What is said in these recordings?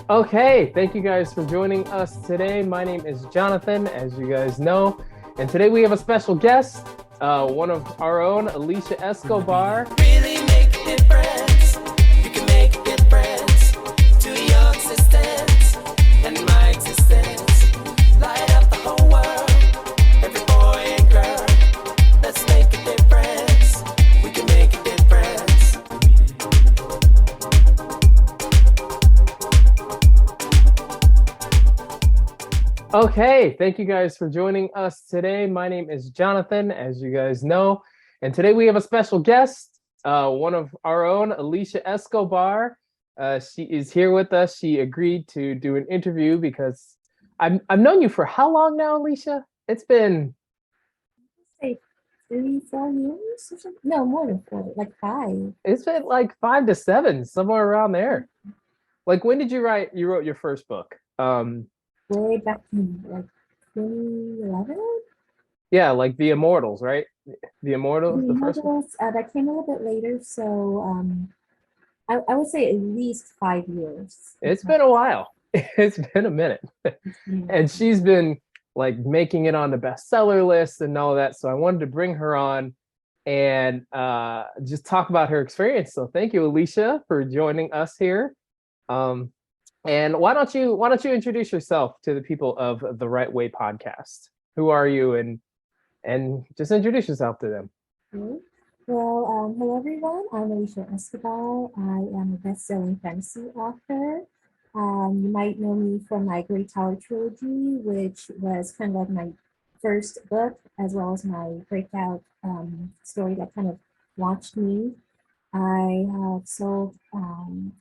Okay, thank you guys for joining us today. My name is Jonathan, as you guys know, and today we have a special guest, one of our own, Alesha Escobar. Really make a difference. You can make a difference to your existence and my existence. Light up the whole world, every boy and girl. Let's make a difference. We can make a difference. Okay, thank you guys for joining us today. My name is Jonathan, as you guys know, and today we have a special guest, one of our own, Alesha Escobar. She is here with us. She agreed to do an interview because I've known you for how long now, Alesha? It's been Say 3, 4 years or something. No, more than 4, like 5. it's been like 5 to 7, somewhere around there. Like when did you write? You wrote your first book. Way back in like 2011. Yeah, like The Immortals, right? The Immortals, the first one. Models, that came a little bit later, so I would say at least 5 years. It's been a while. It's been a minute. Yeah. And she's been like making it on the bestseller list and all that. So I wanted to bring her on and just talk about her experience. So thank you, Alesha, for joining us here. And why don't you introduce yourself to the people of the Right Way podcast? Who are you, and just introduce yourself to them. Okay. Well, hello everyone. I'm Alesha Escobar. I am a best-selling fantasy author. You might know me from my Great Tower trilogy, which was kind of like my first book, as well as my breakout story that kind of launched me. I have sold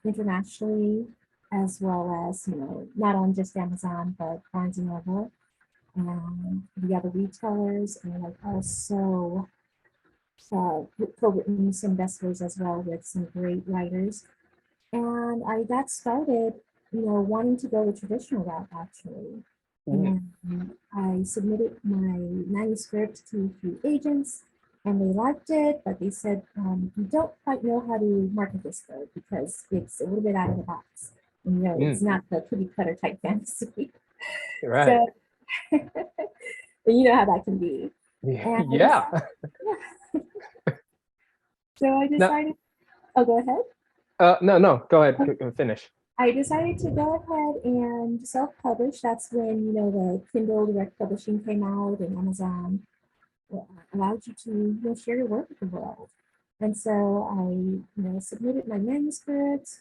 internationally, as well as, not on just Amazon, but Barnes and Noble and the other retailers. And I've also co-written some bestsellers as well with some great writers. And I got started, wanting to go the traditional route actually. And I submitted my manuscript to a few agents and they liked it, but they said, you don't quite know how to market this though, because it's a little bit out of the box. And, it's not the cookie cutter type fantasy. Right. So, you know how that can be. And Yeah. So I decided, oh, go ahead. No, go ahead. Finish. I decided to go ahead and self-publish. That's when, the Kindle Direct Publishing came out and Amazon allowed you to, share your work with the world. And so I, submitted my manuscript,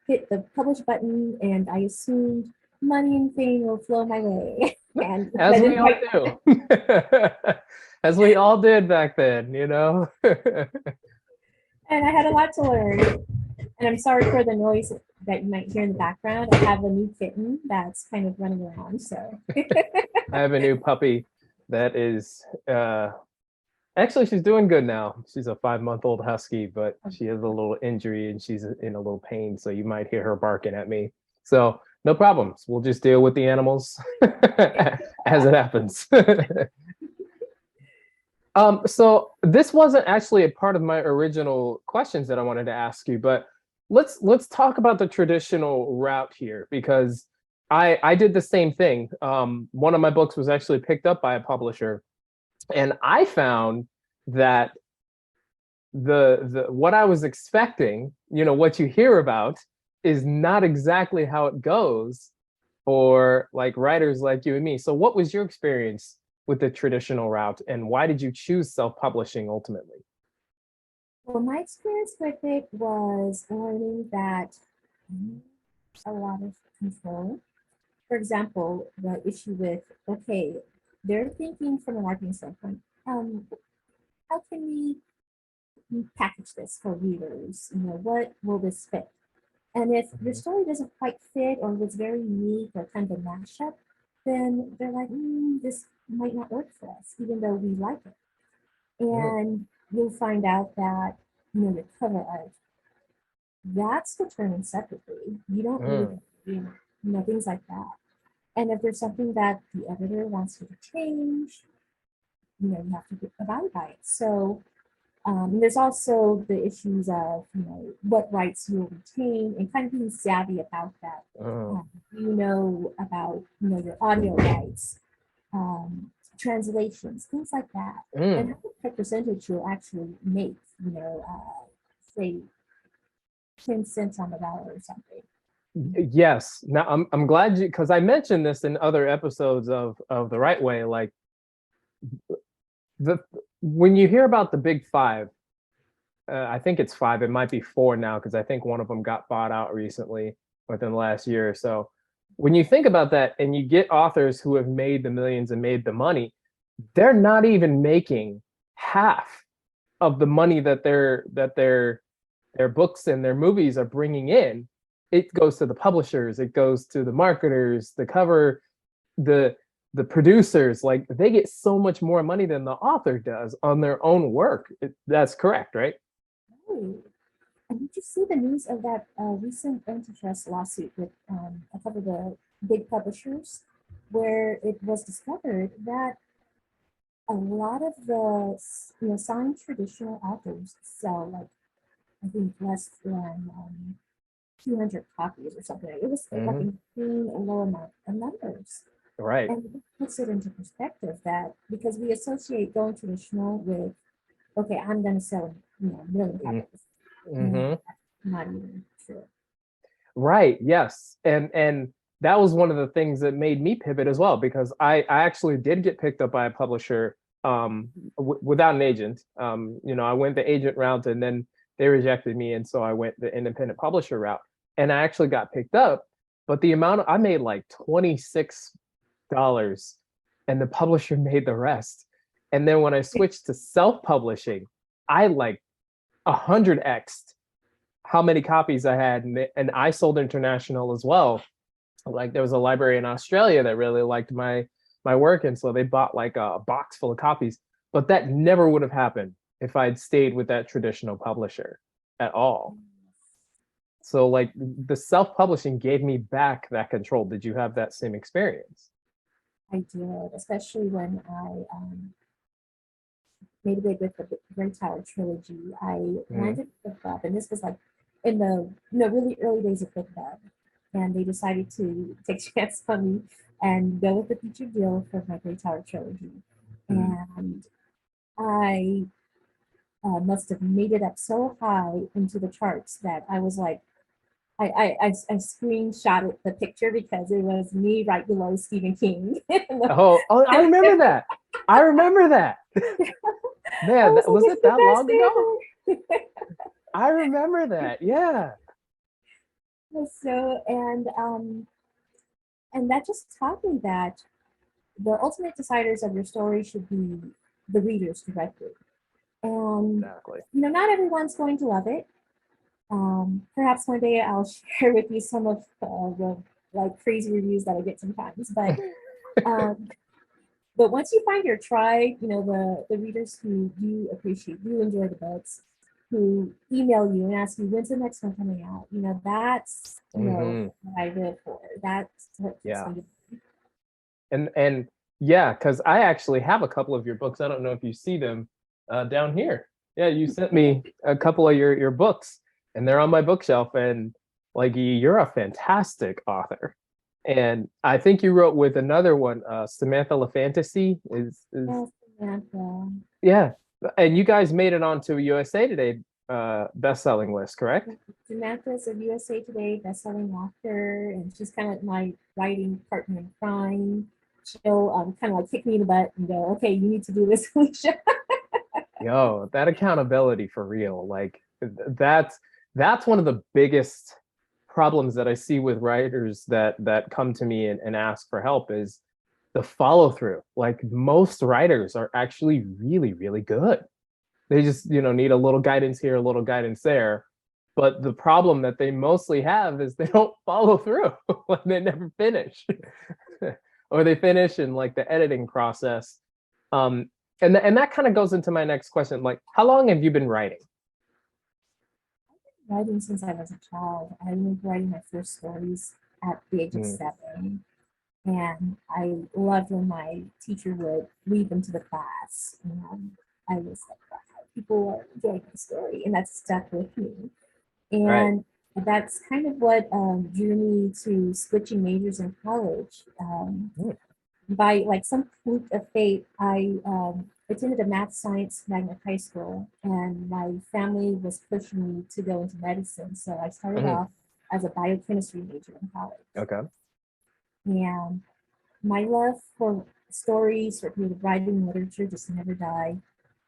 hit the publish button, and I assumed money and fame will flow my way. And As we all do. As we all did back then, And I had a lot to learn. And I'm sorry for the noise that you might hear in the background. I have a new kitten that's kind of running around. So I have a new puppy that is actually she's doing good now. She's a 5-month-old husky, but she has a little injury and she's in a little pain. So you might hear her barking at me. So no problems. We'll just deal with the animals as it happens. So this wasn't actually a part of my original questions that I wanted to ask you, but let's talk about the traditional route here, because I did the same thing. One of my books was actually picked up by a publisher, and I found that the what I was expecting, what you hear about, is not exactly how it goes for like writers like you and me. So what was your experience with the traditional route, and why did you choose self-publishing ultimately? Well, my experience with it was learning that a lot of control. For example, the issue with, okay, they're thinking from a marketing standpoint, how can we package this for readers? What will this fit? And if your story doesn't quite fit or was very unique or kind of a mashup, then they're like, this might not work for us, even though we like it. And you'll find out that, the cover art, that's determined separately. You don't really, things like that. And if there's something that the editor wants you to change, you have to abide by it. So There's also the issues of, what rights you'll retain and kind of being savvy about that. Oh. About, your audio rights, translations, things like that. And Mm. how much percentage you'll actually make, say 10 cents on the dollar or something. Yes. Now I'm glad you, because I mentioned this in other episodes of The Right Way. Like the when you hear about the big five, I think it's five. It might be four now because I think one of them got bought out recently within the last year or so. When you think about that, and you get authors who have made the millions and made the money, they're not even making half of the money that their books and their movies are bringing in. It goes to the publishers, it goes to the marketers, the cover, the the producers. Like they get so much more money than the author does on their own work. That's correct, right? Oh, and did you see the news of that recent antitrust lawsuit with a couple of the big publishers, where it was discovered that a lot of the signed traditional authors sell, like, I think less than 200 copies or something. It was like Mm-hmm. an insane low amount of numbers. Right. And it puts it into perspective that because we associate going traditional with, okay, I'm going to sell, a million copies. And Mm-hmm. that's not even true. Right. Yes. And that was one of the things that made me pivot as well, because I actually did get picked up by a publisher without an agent. I went the agent route and then they rejected me, and so I went the independent publisher route. And I actually got picked up, but I made like $26, and the publisher made the rest. And then when I switched to self-publishing, I like 100x how many copies I had, and I sold international as well. Like there was a library in Australia that really liked my work, and so they bought like a box full of copies. But that never would have happened if I'd stayed with that traditional publisher at all. So like the self-publishing gave me back that control. Did you have that same experience? I did, especially when I made a bid with the Great Tower trilogy. I Mm-hmm. landed with BookBub, and this was like in the really early days of BookBub, and they decided to take a chance on me and go with the feature deal for my Great Tower trilogy. And I must have made it up so high into the charts that I was like, I screenshotted the picture because it was me right below Stephen King. Oh, I remember that. I remember that. I Man, was like, was it's it the that best long ago? ever. I remember that. Yeah. So and that just taught me that the ultimate deciders of your story should be the readers directly. And Exactly. not everyone's going to love it. Perhaps one day I'll share with you some of the like crazy reviews that I get sometimes. Um, but once you find your tribe, the readers who do appreciate, do enjoy the books, who email you and ask you when's the next one coming out, that's Hmm. what I live for. That's what keeps Yeah. me. And yeah, because I actually have a couple of your books. I don't know if you see them down here. Yeah, you sent me a couple of your books, and they're on my bookshelf. And like you're a fantastic author. And I think you wrote with another one, Samantha LaFantasy is Yes, Samantha. yeah. And you guys made it onto a USA Today best-selling list, correct? Samantha's a USA Today bestselling author, and she's kind of like my writing partner in crime. She'll kind of like kick me in the butt and go, "Okay, you need to do this, Alicia." Yo, that accountability for real. Like that's one of the biggest problems that I see with writers that come to me and ask for help is the follow through. Like most writers are actually really, really good. They just, need a little guidance here, a little guidance there. But the problem that they mostly have is they don't follow through. Like they never finish. Or they finish in like the editing process. Um, and that kind of goes into my next question. Like, how long have you been writing? Writing since I was a child. I remember writing my first stories at the age of Mm. 7. And I loved when my teacher would read them to the class. And I was like, wow. people are enjoying the story, and that's stuck with me. Right. And that's kind of what drew me to switching majors in college. Mm. By like some fluke of fate, I attended a math science magnet high school, and my family was pushing me to go into medicine. So I started Mhm. off as a biochemistry major in college. Okay. And my love for stories, for creative writing, literature just never died.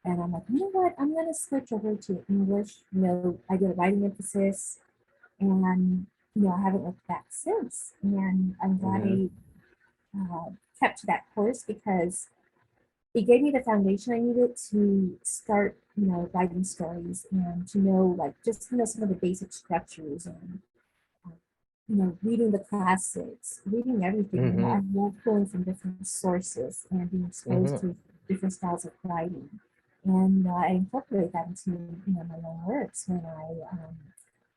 And I'm like, you know what? I'm going to switch over to English. You know, I did a writing emphasis, and you know, I haven't looked back since. And I'm glad Hmm. I kept to that course because it gave me the foundation I needed to start, you know, writing stories and to know, like, just you know, some of the basic structures and you know, reading the classics, reading everything. You know, I Hmm. love pulling from different sources and being exposed Hmm. to different styles of writing. And I incorporate that into you know my own works when I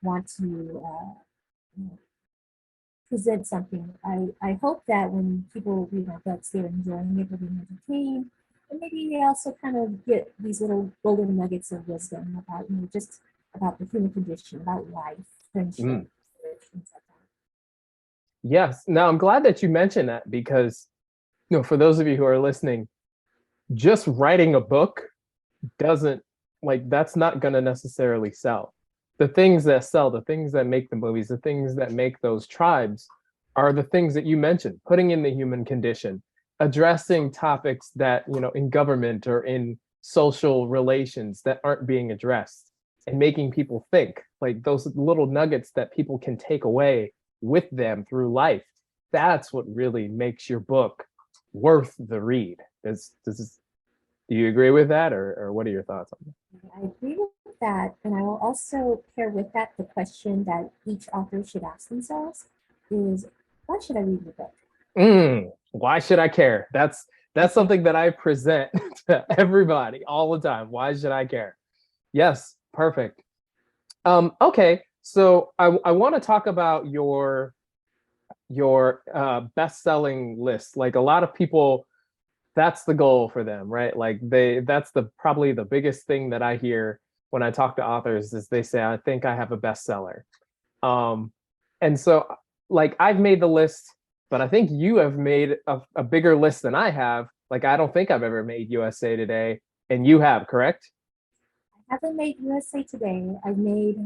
want to you know, present something. I hope that when people read my books, they're enjoying it, they're being entertained, and maybe they also kind of get these little golden nuggets of wisdom about you know just about the human condition, about life, friendship, Mm. things like that. Yes. Now I'm glad that you mentioned that because, for those of you who are listening, just writing a book doesn't like that's not going to necessarily sell. The things that sell, the things that make the movies, the things that make those tribes are the things that you mentioned, putting in the human condition, addressing topics that, in government or in social relations that aren't being addressed and making people think, like those little nuggets that people can take away with them through life. That's what really makes your book worth the read. Do you agree with that, or what are your thoughts on that? I agree with that, and I will also pair with that the question that each author should ask themselves is, why should I read your book? Why should I care? That's something that I present to everybody all the time. Why should I care? Yes, perfect. Okay, so I want to talk about your best-selling list. Like a lot of people, that's the goal for them, right? Like that's the probably the biggest thing that I hear when I talk to authors is they say, I think I have a bestseller. Um, and so like I've made the list, but I think you have made a bigger list than I have. Like I don't think I've ever made USA Today, and you have, correct? I haven't made USA Today. I've made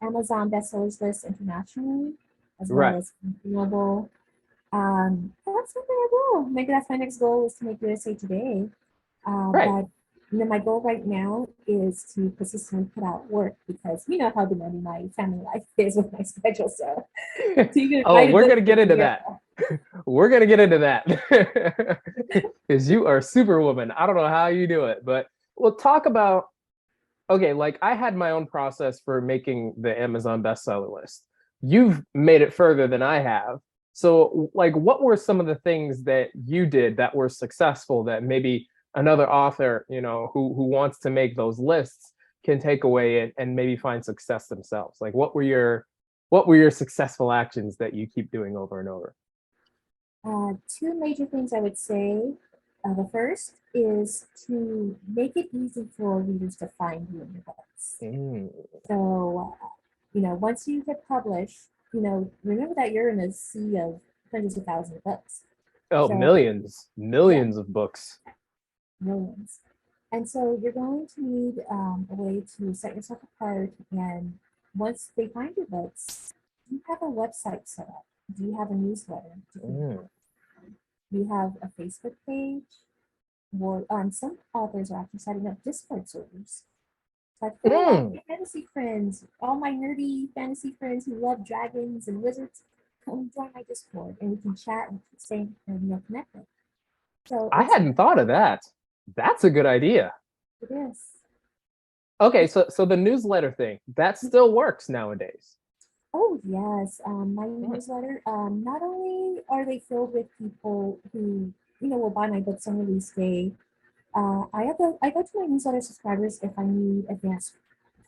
Amazon bestsellers list internationally, as well Right, as global. That's something I will. Maybe that's my next goal is to make USA Today. right. But you know, my goal right now is to consistently put out work because you know how demanding my family life is with my schedule. So to even Oh, write a we're book gonna for get a into year. that. We're gonna get into that because you are superwoman. I don't know how you do it, but we'll talk about. Okay, like I had my own process for making the Amazon bestseller list. You've made it further than I have. So, like, what were some of the things that you did that were successful that maybe another author, who wants to make those lists can take away and maybe find success themselves? Like, what were your successful actions that you keep doing over and over? Two major things I would say. The first is to make it easy for readers to find you in your books. Mm. So, you know, once you hit publish, you know, remember that you're in a sea of hundreds of thousands of books. Oh, So, millions, yeah, millions of books. millions. And so you're going to need a way to set yourself apart. And once they find your books, do you have a website set up? Do you have a newsletter to keep it Mm. going? Do you have a Facebook page? Or some authors are actually setting up Discord servers. Like, hey, all Mm. my fantasy friends, all my nerdy fantasy friends who love dragons and wizards, come join my Discord and we can chat and stay and you know connected. So I it's hadn't thought of that. That's a good idea. it is. Okay, so the newsletter thing, that still works nowadays. Oh yes, my Hmm. newsletter. Not only are they filled with people who you know will buy my books on release day, I go to my newsletter subscribers if I need advanced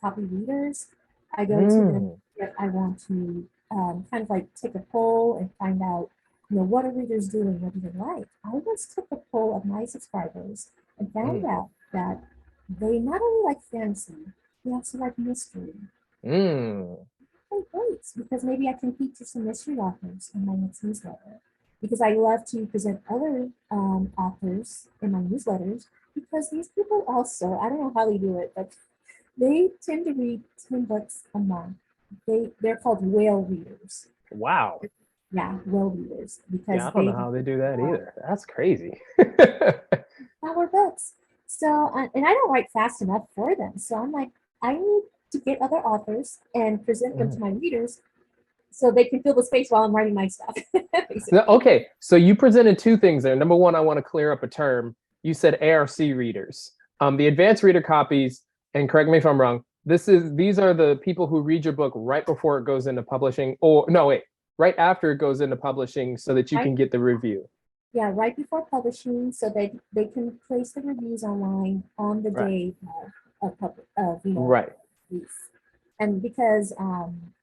copy readers. I go to them Mm. if I want to kind of like take a poll and find out, you know, what are readers doing? What do they like? I once took a poll of my subscribers and found Mm. out that they not only like fantasy, they also like mystery. Mm. Oh, great, because maybe I can feature some mystery authors in my next newsletter. Because I love to present other authors in my newsletters, because these people also, I don't know how they do it, but they tend to read 10 books a month. They're called whale readers. Wow. Yeah, whale readers, Yeah, because I don't they know how they do that either. That's crazy. our books. So, and I don't write fast enough for them. So I'm like, I need to get other authors and present them to Mm. my readers so they can fill the space while I'm writing my stuff. No, Basically. okay, so you presented two things there. Number one, I want to clear up a term. You said ARC readers. The advanced reader copies, and correct me if I'm wrong, these are the people who read your book right before it goes into publishing, or no, wait, right after it goes into publishing so that you Right? can get the review. Yeah, right before publishing, so that they can place the reviews online on the Right. day of Right. release. And because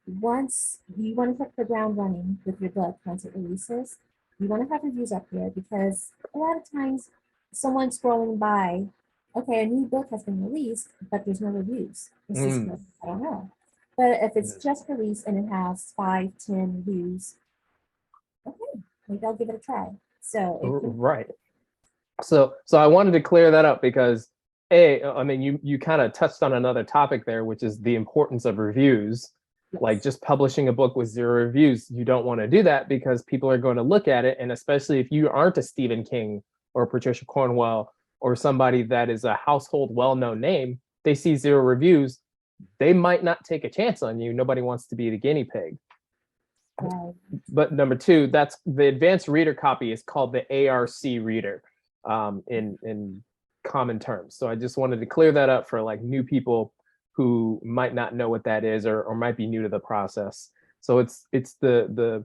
once you want to hit the ground running with your book once it releases, you want to have reviews up there because a lot of times someone scrolling by, okay, a new book has been released, but there's no reviews. It's just Mm. I don't know. But if it's just released and it has 5, 10 reviews, okay, maybe I'll give it a try. So it can, Right. So I wanted to clear that up because I mean you kind of touched on another topic there, which is the importance of reviews. Like yes, just publishing a book with 0 reviews, you don't want to do that because people are going to look at it, and especially if you aren't a Stephen King or Patricia Cornwell or somebody that is a household well-known name, they see 0 reviews, they might not take a chance on you. Nobody wants to be the guinea pig. right. But number two, that's the advanced reader copy is called the ARC reader in common terms. So I just wanted to clear that up for like new people who might not know what that is or might be new to the process. So it's the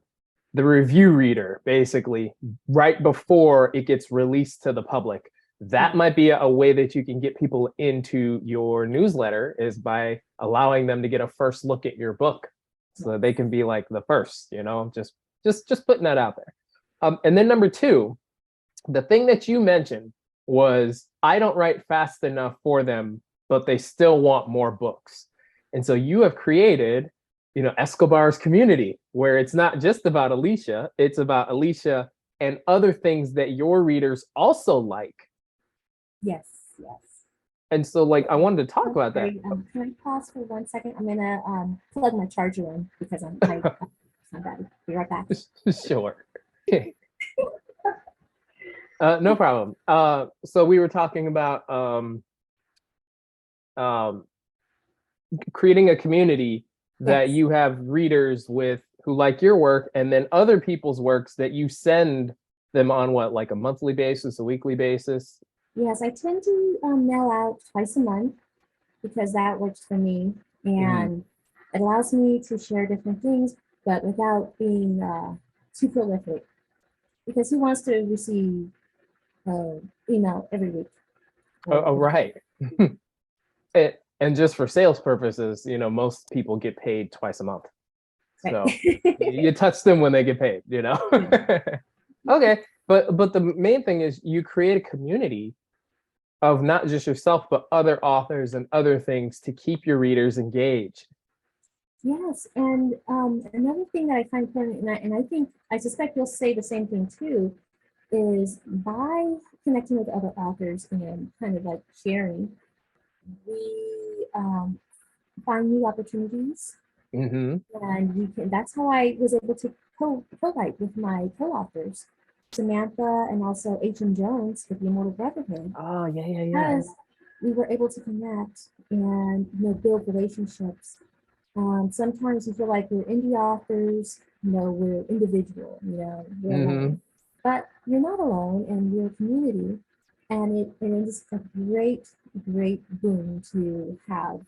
review reader basically right before it gets released to the public. That Right. might be a way that you can get people into your newsletter is by allowing them to get a first look at your book so that they can be like the first, just putting that out there. And then number two, the thing that you mentioned was I don't write fast enough for them, but they still want more books. And so you have created, Escobar's community, where it's not just about Alesha, it's about Alesha and other things that your readers also like. Yes, yes. And so like I wanted to talk I'm about that. sorry, can I pause for 1 second? I'm gonna plug my charger in because it's not bad. Be right back. Sure. No problem. So we were talking about um, creating a community that Yes, you have readers with who like your work, and then other people's works that you send them on what, like a monthly basis, a weekly basis? yes. I tend to mail out twice a month because that works for me, Mm. and it allows me to share different things, but without being too prolific. Because who wants to receive uh, email every week? Oh, Or oh, right. And just for sales purposes, most people get paid twice a month. right. So you touch them when they get paid. Yeah. Okay, but the main thing is you create a community of not just yourself but other authors and other things to keep your readers engaged. Yes, and another thing that I find important, and I think I suspect you'll say the same thing too, is by connecting with other authors and kind of like sharing, we find new opportunities, Mm-hmm. and we can. That's how I was able to co-write with my co-authors, Samantha and also H.M. Jones with the Immortal Brotherhood, Oh, yeah, yeah, yeah. because we were able to connect and build relationships. Sometimes we feel like we're indie authors, we're individual, we're Mm-hmm. alone. But you're not alone and you're a community. And it is a great, great boon to have,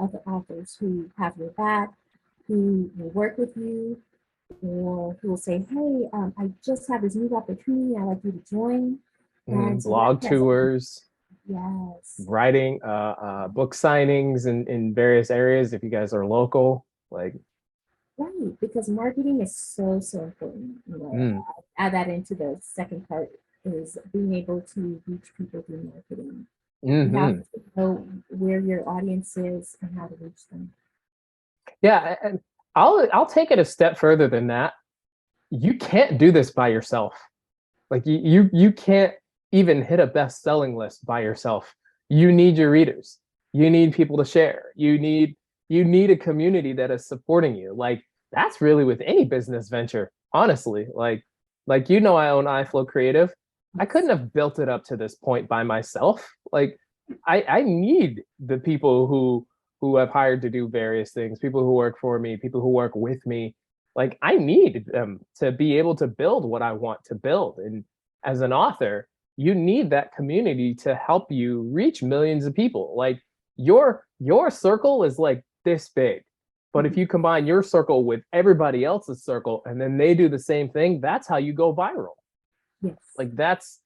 other authors who have your back, who will work with you, or who will say, hey, I just have this new opportunity. I'd like you to join. Mm-hmm. And so that Blog has, tours, yes, writing, book signings in various areas if you guys are local. Like, right, because marketing is so, so important. mm, Add that into the second part is being able to reach people through marketing. You have Hmm. to know where your audience is and how to reach them. Yeah, and I'll take it a step further than that. You can't do this by yourself. Like you can't even hit a best-selling list by yourself. You need your readers. You need people to share. You need a community that is supporting you. Like that's really with any business venture, honestly. I own iFlow Creative. I couldn't have built it up to this point by myself. Like I need the people who I've hired to do various things, people who work for me, people who work with me. Like I need them to be able to build what I want to build. And as an author, you need that community to help you reach millions of people. Like your circle is like this big. But if Mhm. you combine your circle with everybody else's circle and then they do the same thing, that's how you go viral. Yes. Like that's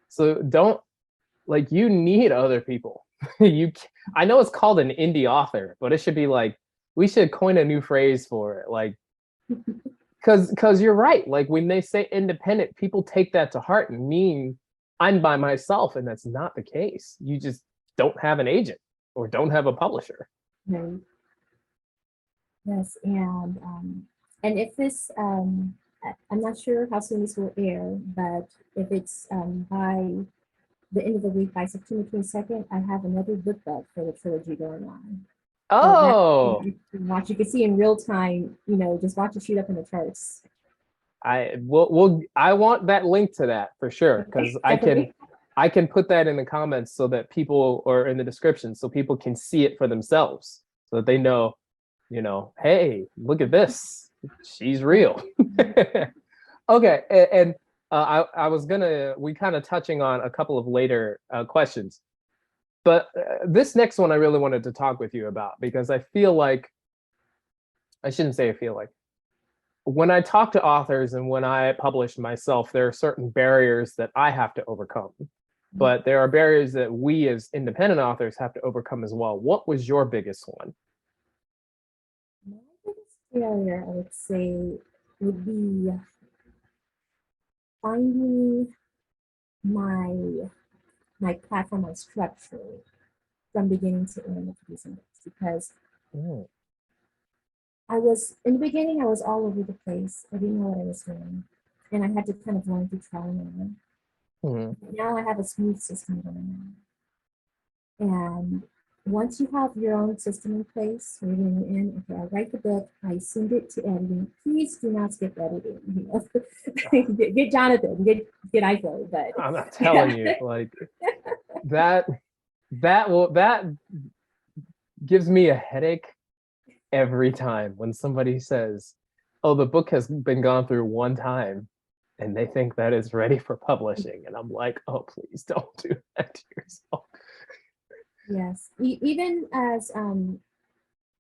so don't like you need other people. you I know it's called an indie author, but it should be like we should coin a new phrase for it. Like because you're right. Like when they say independent, people take that to heart and mean I'm by myself, and that's not the case. You just don't have an agent or don't have a publisher. Right. Yes. And if this, I'm not sure how soon this will air, but if it's by the end of the week, by September 22nd, I have another book club for the trilogy going on. So that Oh, you can watch, you can see in real time, just watch it shoot up in the charts. I want that link to that for sure Okay, because definitely. I can put that in the comments so that people or in the description so people can see it for themselves so that they know, hey, look at this. She's real. Okay, and I was gonna we kind of touching on a couple of later questions, but this next one I really wanted to talk with you about because I feel like I shouldn't say I feel like when I talk to authors and when I publish myself, there are certain barriers that I have to overcome, but there are barriers that we as independent authors have to overcome as well. What was your biggest one? My biggest failure, I would say, would be finding my my platform, my structure from beginning to end of producing books because Mm, I was in the beginning I was all over the place. I didn't know what I was doing. And I had to kind of learn through trial and error. mm, Now I have a smooth system going on. And once you have your own system in place, you're going in, okay, I write the book, I send it to editing. Please do not skip editing. Get Jonathan, get Ivo, but I'm not telling you, like that that gives me a headache every time when somebody says, "Oh, the book has been gone through one time," and they think that it's ready for publishing, and I'm like, "Oh, please don't do that to yourself." yes, even as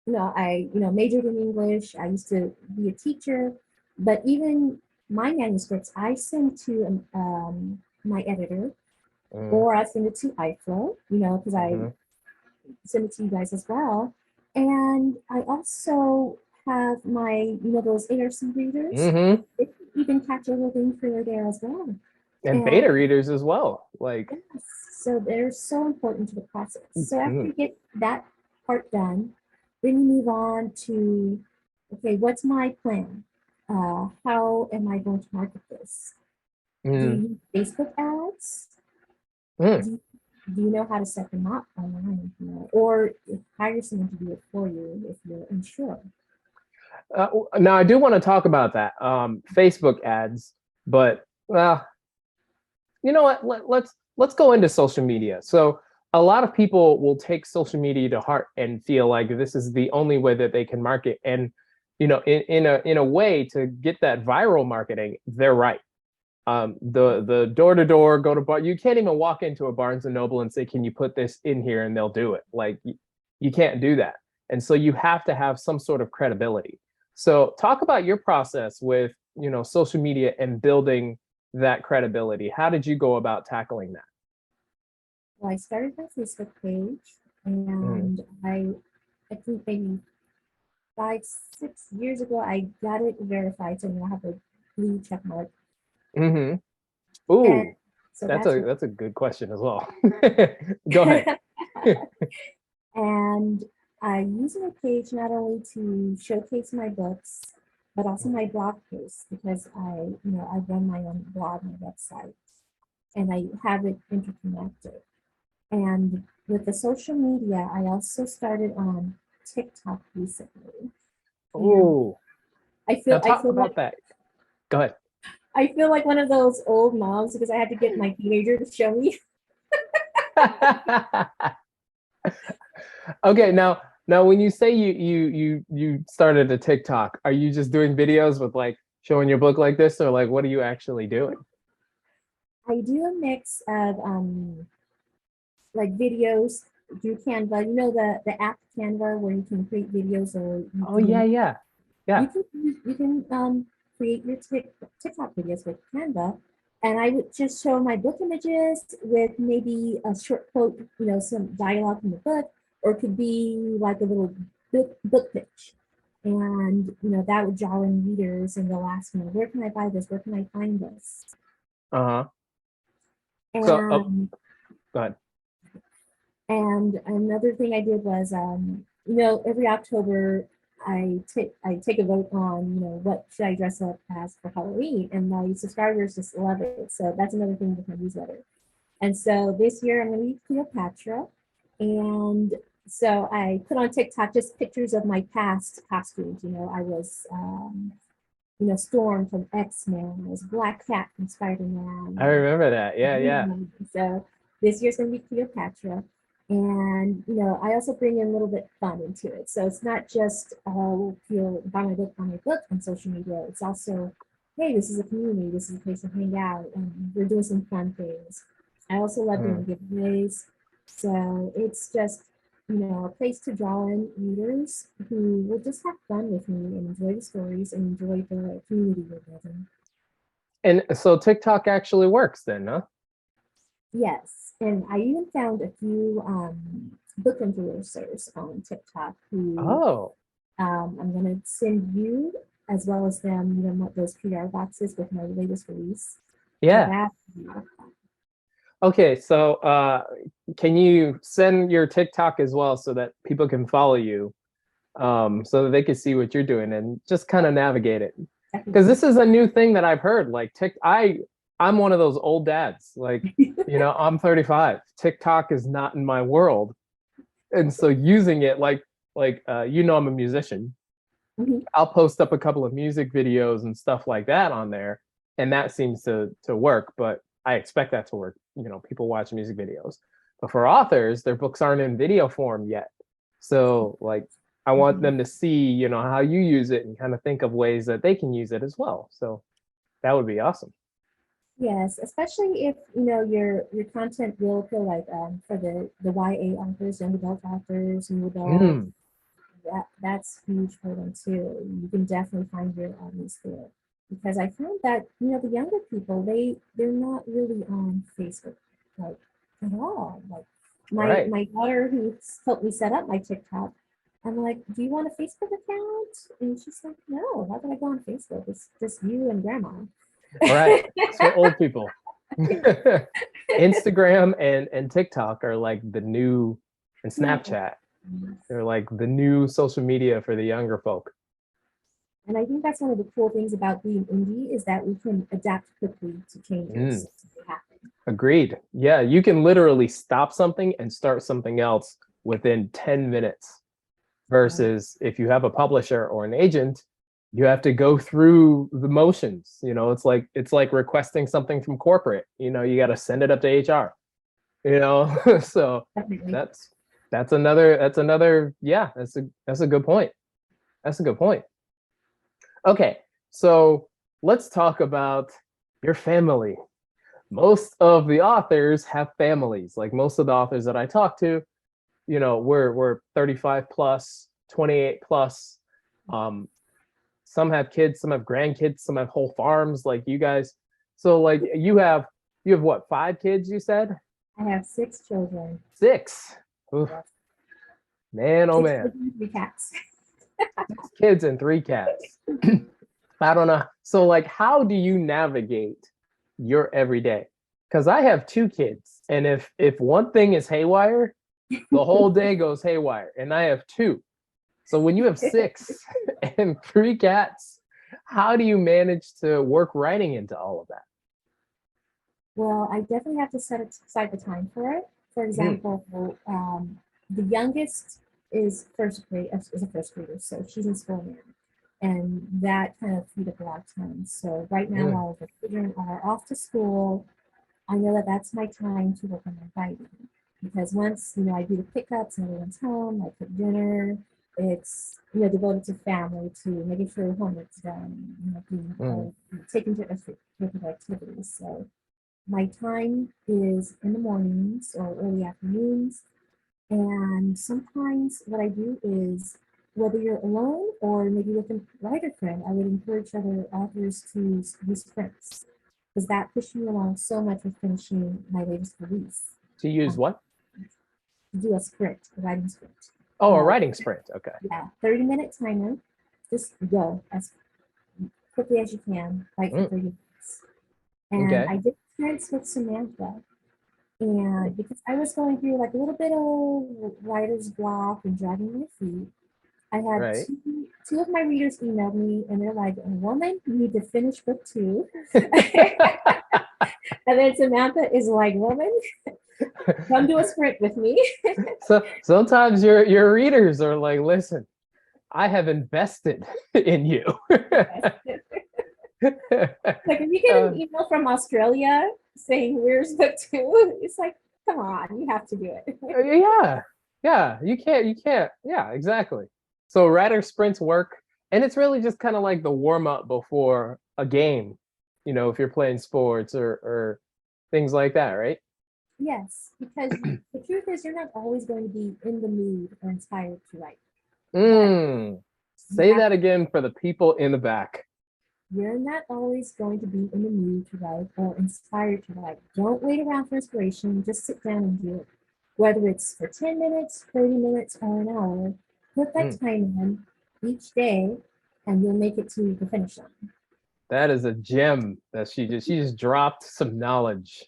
majored in English. I used to be a teacher, but even my manuscripts, I send to my editor, Mm, or I send it to iFlow, because I mhm, send it to you guys as well. And I also have my, those ARC readers. mhm. They can even catch everything clear there as well. And And beta readers as well. Like, yes, so they're so important to the process. So after mm, you get that part done, then you move on to, okay, what's my plan? How am I going to market this? Do mm, you use Facebook ads? mm. Do you, do you know how to set them up online? Or hire someone to do it for you if you're unsure. Now I do want to talk about that Facebook ads, but well, you know what? Let's go into social media. So a lot of people will take social media to heart and feel like this is the only way that they can market. And in a way to get that viral marketing, they're right. The door to door, go to bar. You can't even walk into a Barnes and Noble and say, "Can you put this in here?" and they'll do it. Like you can't do that. And so you have to have some sort of credibility. So talk about your process with social media and building that credibility. How did you go about tackling that? Well, I started my Facebook page, Mm-hmm. and I think maybe 5, 6 years ago, I got it verified, so now I have a blue check mark. Mm-hmm. And Ooh. So that's a good question as well. Go ahead. And I use my page not only to showcase my books, but also my blog posts because I run my own blog, my website, and I have it interconnected. And with the social media, I also started on TikTok recently. And Oh, I now feel I talk feel like about that. Go ahead. I feel like one of those old moms because I had to get my teenager to show me. Okay, now when you say you started a TikTok, are you just doing videos with like showing your book like this, or like what are you actually doing? I do a mix of like videos through Canva. You know the app Canva where you can create videos or you Oh can yeah, yeah, yeah. create your TikTok videos with Canva. And I would just show my book images with maybe a short quote, some dialogue from the book, or it could be like a little book pitch. And that would draw in readers and they'll ask me, where can I buy this? Where can I find this? Uh-huh. So, oh, And go ahead. And another thing I did was, every October I take a vote on, what should I dress up as for Halloween, and my subscribers just love it. So that's another thing with my newsletter. And so this year I'm going to be Cleopatra, and so I put on TikTok just pictures of my past costumes. I was, Storm from X-Men. I was Black Cat from I Spider-Man. remember that. Yeah, yeah. So this year's going to be Cleopatra. And, I also bring in a little bit fun into it. So it's not just, buy my book on social media. It's also, hey, this is a community. This is a place to hang out. And we're doing some fun things. I also love doing giveaways. So it's just, a place to draw in readers who will just have fun with me and enjoy the stories and enjoy the community we're building. And so TikTok actually works then, huh? Yes, and I even found a few book influencers on TikTok who Oh, I'm going to send you as well as them, those PR boxes with my latest release. So yeah. that, Okay, so can you send your TikTok as well so that people can follow you, so that they can see what you're doing and just kind of navigate it? Because this is a new thing that I've heard. Like I'm one of those old dads. Like, I'm 35. TikTok is not in my world, and so using it I'm a musician. Mhm. I'll post up a couple of music videos and stuff like that on there, and that seems to work. But I expect that to work. People watch music videos, but for authors, their books aren't in video form yet. So like, I want Mhm. them to see, how you use it and kind of think of ways that they can use it as well. So that would be awesome. Yes, especially if your content will feel like for the YA authors, young adult authors, new adult, Mm, that's huge for them too. You can definitely find your audience there. Because I found that, the younger people, they're not really on Facebook like at all. Like my right. my daughter who helped me set up my TikTok, I'm like, do you want a Facebook account? And she's like, no, how can I go on Facebook? It's just you and grandma. All right. That's for old people. Instagram and TikTok are like the new, and Snapchat. They're like the new social media for the younger folk. And I think that's one of the cool things about being indie is that we can adapt quickly to Mm, changes as they happen. agreed. Yeah, you can literally stop something and start something else within 10 minutes. Right. Versus if you have a publisher or an agent, you have to go through the motions. It's like requesting something from corporate. You got to send it up to HR. So Definitely. that's another, yeah, that's a good point. That's a good point. Okay, so let's talk about your family. Most of the authors have families. Like most of the authors that I talk to, we're 35 plus, 28 plus. Um, some have kids, some have grandkids, some have whole farms like you guys. So like you have what, 5 kids you said? I have 6 children. 6. Oof, Yes. man, oh Six man. children, 3 cats. 6 kids and 3 cats. I don't know. So like how do you navigate your everyday? because I have two kids, and if one thing is haywire, the whole day goes haywire. And I have two. So when you have six and three cats, how do you manage to work writing into all of that? Well, I definitely have to set aside the time for it. For Mm, example, the youngest is is a first grader, so she's in school now, and that kind of freed up a lot of time. So right now, mm, while the children are off to school, I know that that's my time to work on my writing because once I do the pickups and everyone's home, I cook dinner. It's devoted to family, to making sure homework's done, doing mm. taking to extracurricular activities. So my time is in the mornings or early afternoons. And sometimes what I do is, whether you're alone or maybe with a writer friend, I would encourage other authors to use sprints because that pushes me along so much with finishing my latest release. To use Um, what? to do a sprint, a writing sprint. Oh, a Uh, writing sprint. Okay. yeah, 30-minute timer. Just go as quickly as you can, write for Mm, 30 minutes. And okay. I did sprints with Samantha. Mm, And because I was going through like a little bit of writer's block and dragging my feet, I had right. two of my readers emailed me and they're like, "Woman, you need to finish book two." And then Samantha is like, "Woman, come do a sprint with me." So sometimes your readers are like, listen, I have invested in you. Like if you get Uh, an email from Australia saying, "Where's book two?" It's like, come on, you have to do it. yeah, yeah, you can't, yeah, exactly. So writer sprints work, and it's really just kind of like the warm up before a game, if you're playing sports or things like that, right? Yes, because the truth is, you're not always going to be in the mood or inspired to write, but Mm. you Say have that again for the people in the back. you're not always going to be in the mood to write or inspired to write. Don't wait around for inspiration. Just sit down and do it. Whether it's for 10 minutes, 30 minutes, or an hour, put that Mm. time in each day and you'll make it to the finish line. That is a gem that she just dropped some knowledge.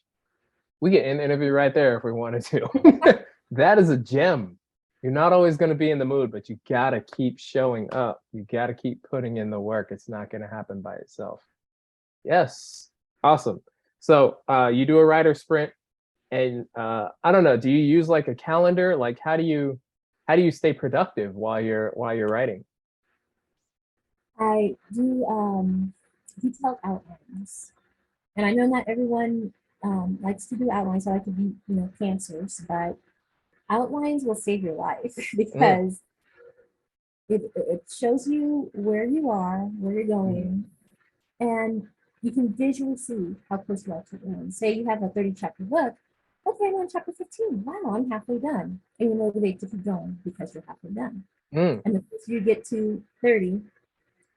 We get an interview right there if we wanted to. That is a gem. You're not always going to be in the mood, but you got to keep showing up. You got to keep putting in the work. It's not going to happen by itself. Yes. Awesome. So you do a writer sprint, and I don't know, do you use like a calendar? Like how do you stay productive while you're writing? I do detailed outlines. And I know not everyone likes to do outlines. I like to be, cancers, but outlines will save your life Mm, because it shows you where you are, where you're mhm, going, and you can visually see how close you are to the end. Say you have a 30 chapter book. Okay, I'm on chapter 15. Wow, I'm halfway done. And you're motivated to keep going because you're halfway done. mm. And the closer you get to 30,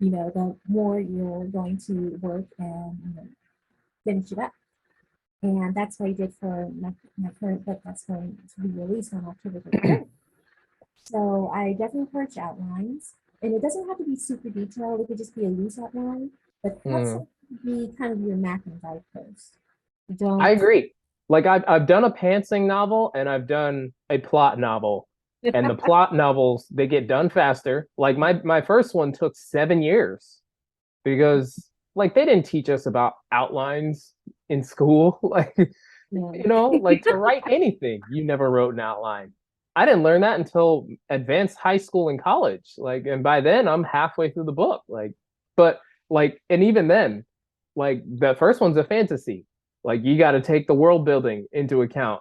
the more you're going to work and finish it up. And that's what I did for my current book that's going to be released on October 31st. So I definitely encourage outlines. And it doesn't have to be super detailed. It could just be a loose outline, but have Mm. something to be kind of your map and guidepost. I Don't. agree. Like I've done a pantsing novel and I've done a plot novel. And the plot novels, they get done faster. Like my first one took 7 years because like they didn't teach us about outlines in school. Like, No. like to write anything, you never wrote an outline. I didn't learn that until advanced high school and college. Like, and by then I'm halfway through the book. Like, but like, and even then, like the first one's a fantasy. Like you got to take the world building into account.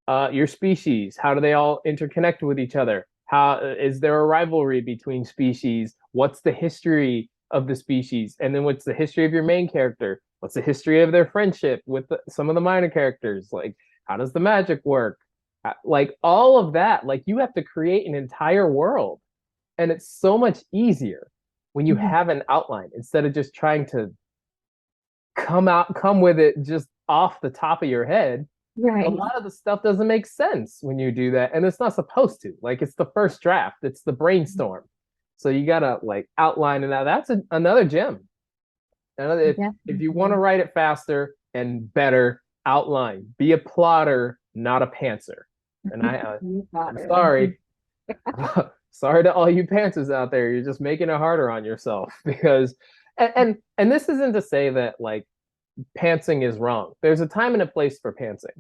Your species, how do they all interconnect with each other? How is there a rivalry between species? What's the history of the species? And then what's the history of your main character? What's the history of their friendship with some of the minor characters? Like, how does the magic work? Like all of that, like you have to create an entire world. And it's so much easier when you Mhm. have an outline instead of just trying to come with it just off the top of your head. A Right. lot of the stuff doesn't make sense when you do that, and it's not supposed to. Like it's the first draft, it's the brainstorm. So you gotta like outline it out. That's another gem. If you want to Definitely. write it faster and better, outline. Be a plotter, not a pantser. And I'm sorry. Sorry to all you pantsers out there. You're just making it harder on yourself because and this isn't to say that like pantsing is wrong. There's a time and a place for pantsing,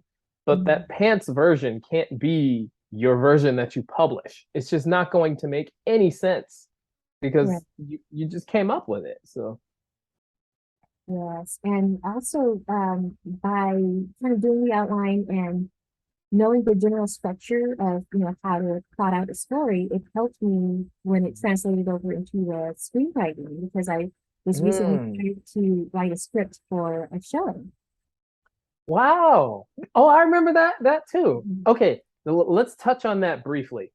but that pants version can't be your version that you publish. It's just not going to make any sense because Right. you just came up with it. So Yes, and also by kind of doing the outline and knowing the general structure of how to plot out a story, it helped me when it translated over into the screenwriting because I was recently trying to write a script for a show. wow. Oh, I remember that too. Mhm. Okay, let's touch on that briefly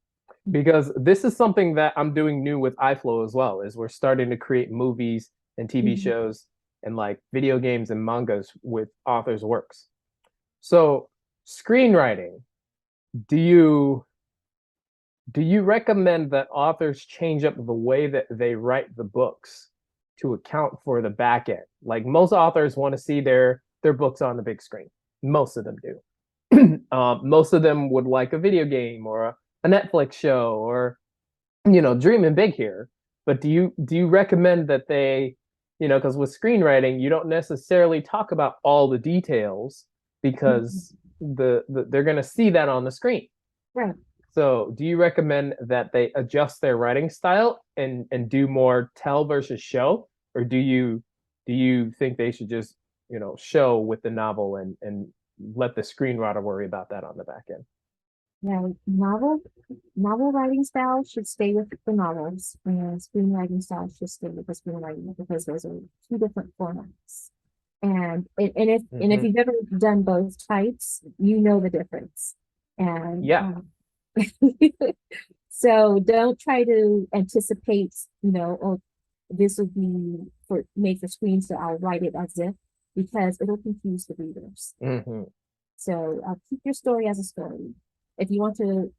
because this is something that I'm doing new with iFlow as well, is we're starting to create movies and TV Mhm. shows and like video games and mangas with authors' works. So, screenwriting, do you recommend that authors change up the way that they write the books to account for the back end? Like most authors want to see their books on the big screen. Most of them do. Most of them would like a video game or a Netflix show or dreaming big here. But do you recommend that they, because with screenwriting, you don't necessarily talk about all the details Mhm. because they're going to see that on the screen. Right. So, do you recommend that they adjust their writing style and do more tell versus show, or do you think they should just show with the novel and let the screenwriter worry about that on the back end? Yeah, novel writing style should stay with the novels, and screenwriting style should stay with the screenwriting because those are two different formats. And if Hmm. you've ever done both types, you know the difference. And Yeah. so don't try to anticipate, oh, this would be for made for screen, so I'll write it as if because it'll confuse the readers. Hmm. So keep your story as a story. If you want to,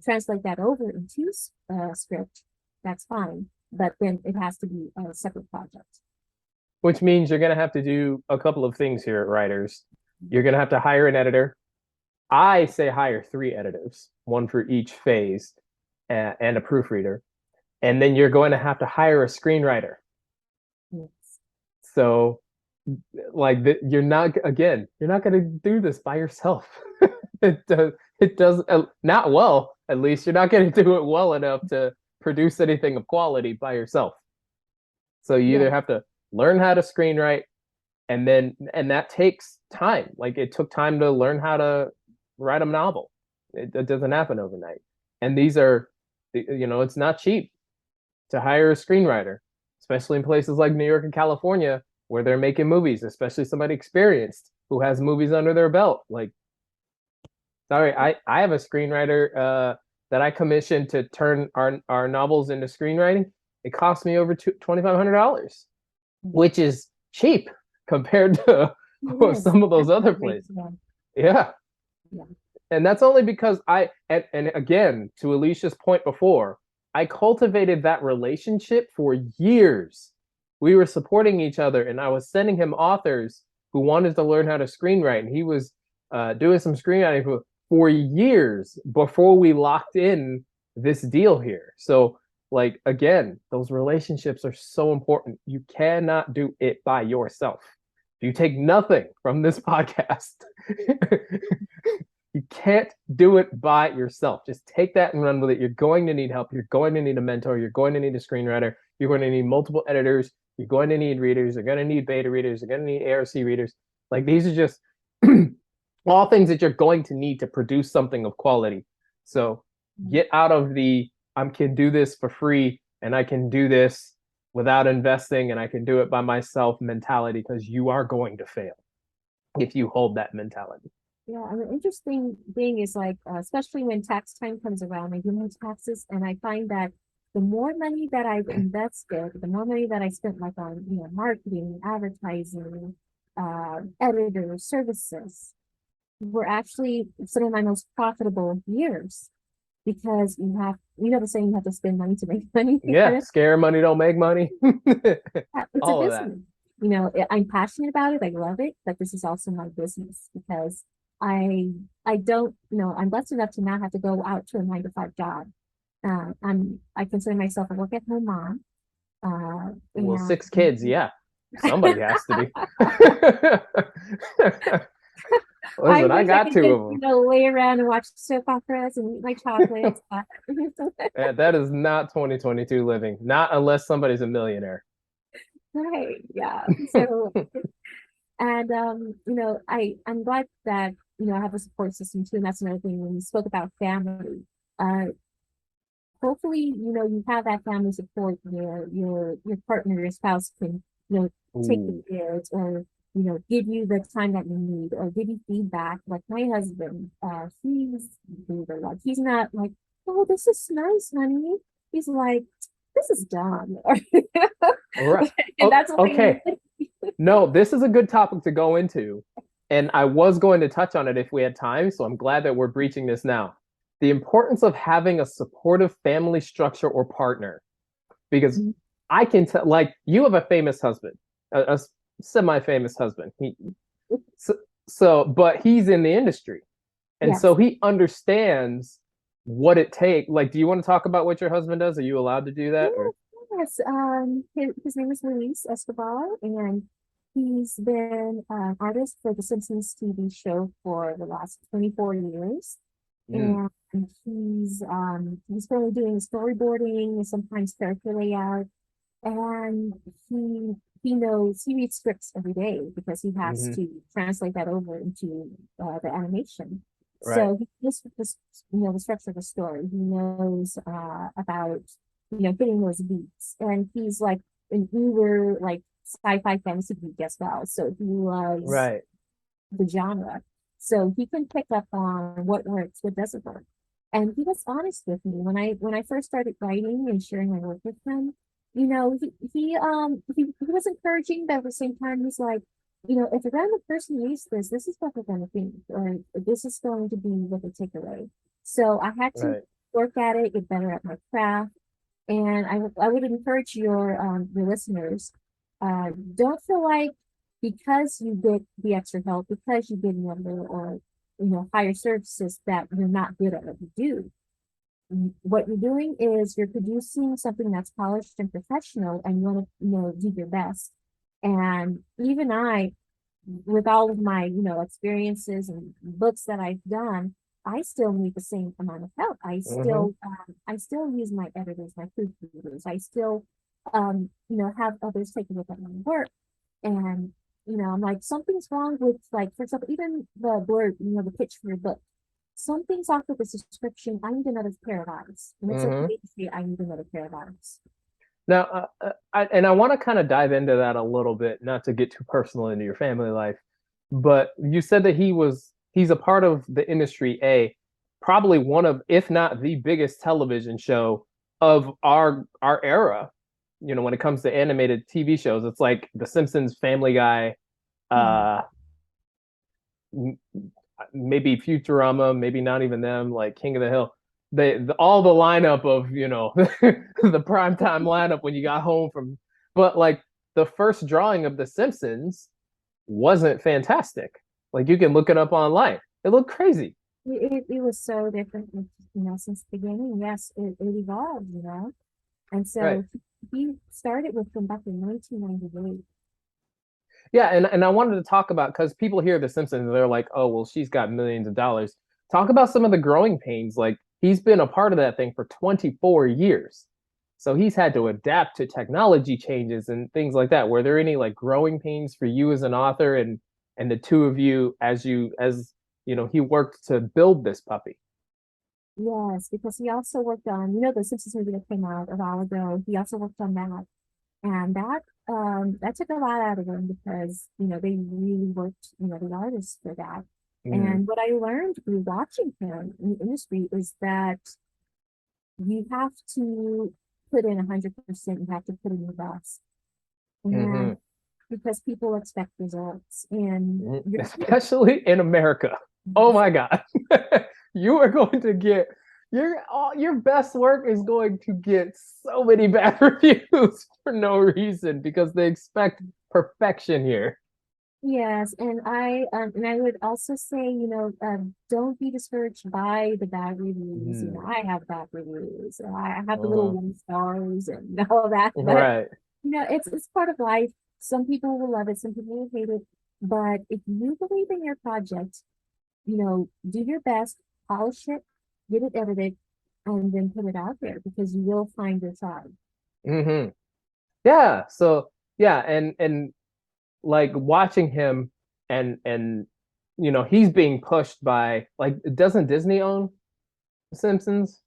translate that over into a script, that's fine. But then it has to be a separate project. Which means you're going to have to do a couple of things here at writers. You're going to have to hire an editor. I say hire three editors, one for each phase, and a proofreader. And then you're going to have to hire a screenwriter. Yes. So, like, you're not going to do this by yourself. It does not well. At least you're not going to do it well enough to produce anything of quality by yourself. So you Yeah. either have to learn how to screenwrite, and that takes time. Like it took time to learn how to write a novel. It doesn't happen overnight. And these are, it's not cheap to hire a screenwriter, especially in places like New York and California where they're making movies, especially somebody experienced who has movies under their belt. Like, sorry, I have a screenwriter that I commissioned to turn our novels into screenwriting. It cost me over $2,500, which is cheap compared to It is. some of those That's other not great. places. Yeah. Yeah. Yeah. And that's only because and again, to Alicia's point before, I cultivated that relationship for years. We were supporting each other, and I was sending him authors who wanted to learn how to screenwrite, and he was doing some screenwriting for years before we locked in this deal here. So, like, again, those relationships are so important. You cannot do it by yourself. If you take nothing from this podcast, you can't do it by yourself. Just take that and run with it. You're going to need help. You're going to need a mentor. You're going to need a screenwriter. You're going to need multiple editors. You're going to need readers. You're going to need beta readers. You're going to need ARC readers. Like these are just all things that you're going to need to produce something of quality. So get out of the I can do this for free and I can do this without investing and I can do it by myself mentality because you are going to fail if you hold that mentality. Yeah, and the interesting thing is like, especially when tax time comes around, I do my taxes, and I find that the more money that I've invested, the more money that I spent like on, marketing, advertising, editors, services, were actually some of my most profitable years because the saying, you have to spend money to make money. Yeah, scare money don't make money. It's a All of that. business. I'm passionate about it. I love it, but this is also my business because I don't, I'm blessed enough to not have to go out to a 9 to 5 job. I consider myself a work at home mom. Well, And 6 kids, yeah. Somebody has to be. I Listen, I wish I got could two just, of them. lay around and watch soap operas and eat my chocolates. That is not 2022 living, not unless somebody's a millionaire. Right. Yeah. So, and I'm glad that, I have a support system too. And that's another thing when you spoke about family. Uh, hopefully, you have that family support where your partner, your spouse can, take the Ooh, kids or, give you the time that you need or give you feedback. Like my husband, he's like he's not like, oh, this is nice, honey. He's like, this is dumb. right. And that's what Okay. No, this is a good topic to go into. And I was going to touch on it if we had time. So I'm glad that we're breaching this now. The importance of having a supportive family structure or partner. Because I can tell, like, you have a famous husband, a semi famous husband. So, but he's in the industry. And Yes. so he understands what it takes. Like, do you want to talk about what your husband does? Are you allowed to do that? Or Yes. His name is Luis Escobar, and he's been an artist for the Simpsons TV show for the last 24 years. mm, And he's currently doing storyboarding and sometimes character layout. And he reads scripts every day because he has hmm to translate that over into the animation. right. So he knows the structure of the story. He knows about hitting those beats, and he's like an uber like sci-fi fantasy geek as well. So he loves Right. the genre. So he can pick up on what works, what doesn't work. And he was honest with me when I first started writing and sharing my work with him. He was encouraging, but at the same time he's like, if a random person reads this, this is what they're gonna think, or this is going to be what they take away. So I had to Right. work at it, get better at my craft. And I would encourage your listeners, don't feel like because you get the extra help, because you get younger or higher services that you're not good at what you do. What you're doing is you're producing something that's polished and professional, and you want to do your best. And even I, with all of my experiences and books that I've done, I still need the same amount of help. hmm I still use my editors, my proofreaders. I still have others take a look at my work. And I'm like, something's wrong with, like, for example, even the blurb, the pitch for your book. Something's off with the description. I need another pair of eyes. And it's hmm okay to say I need another pair of eyes. Now, I want to kind of dive into that a little bit, not to get too personal into your family life, but you said that he's a part of the industry, probably one of, if not the biggest television show of our era. When it comes to animated TV shows, it's like The Simpsons, Family Guy, Hmm. uh, maybe Futurama, maybe not even them, like King of the Hill. All the lineup of the primetime lineup when you got home from, but like the first drawing of The Simpsons wasn't fantastic. Like you can look it up online. It looked crazy. It was so different, since the beginning. Yes, it evolved, And Right. so he started with them back in 1998. Yeah, and I wanted to talk about because people hear The Simpsons and they're like, oh well, she's got millions of dollars. Talk about some of the growing pains. Like he's been a part of that thing for 24 years. So he's had to adapt to technology changes and things like that. Were there any like growing pains for you as an author and the two of you as he worked to build this puppy? Yes, because he also worked on, the Simpsons movie that came out a while ago. He also worked on that. And that took a lot out of them because, they really worked, the artists for that. Mm, And what I learned through watching him in the industry is that you have to put in 100%, you have to put in your best. hmm And because people expect results and you're Especially in America. Oh my God. You are going to get your best work is going to get so many bad reviews for no reason because they expect perfection here. Yes, and I would also say, don't be discouraged by the bad reviews. Mm, I have bad reviews. I have the little uh-huh. 1 stars and all that, but Right. it's part of life. Some people will love it, some people will hate it. But if you believe in your project, do your best, polish it, get it edited, and then put it out there because you will find your tribe. Hmm. Yeah. So yeah, and like watching him and he's being pushed by, like, doesn't Disney own The Simpsons?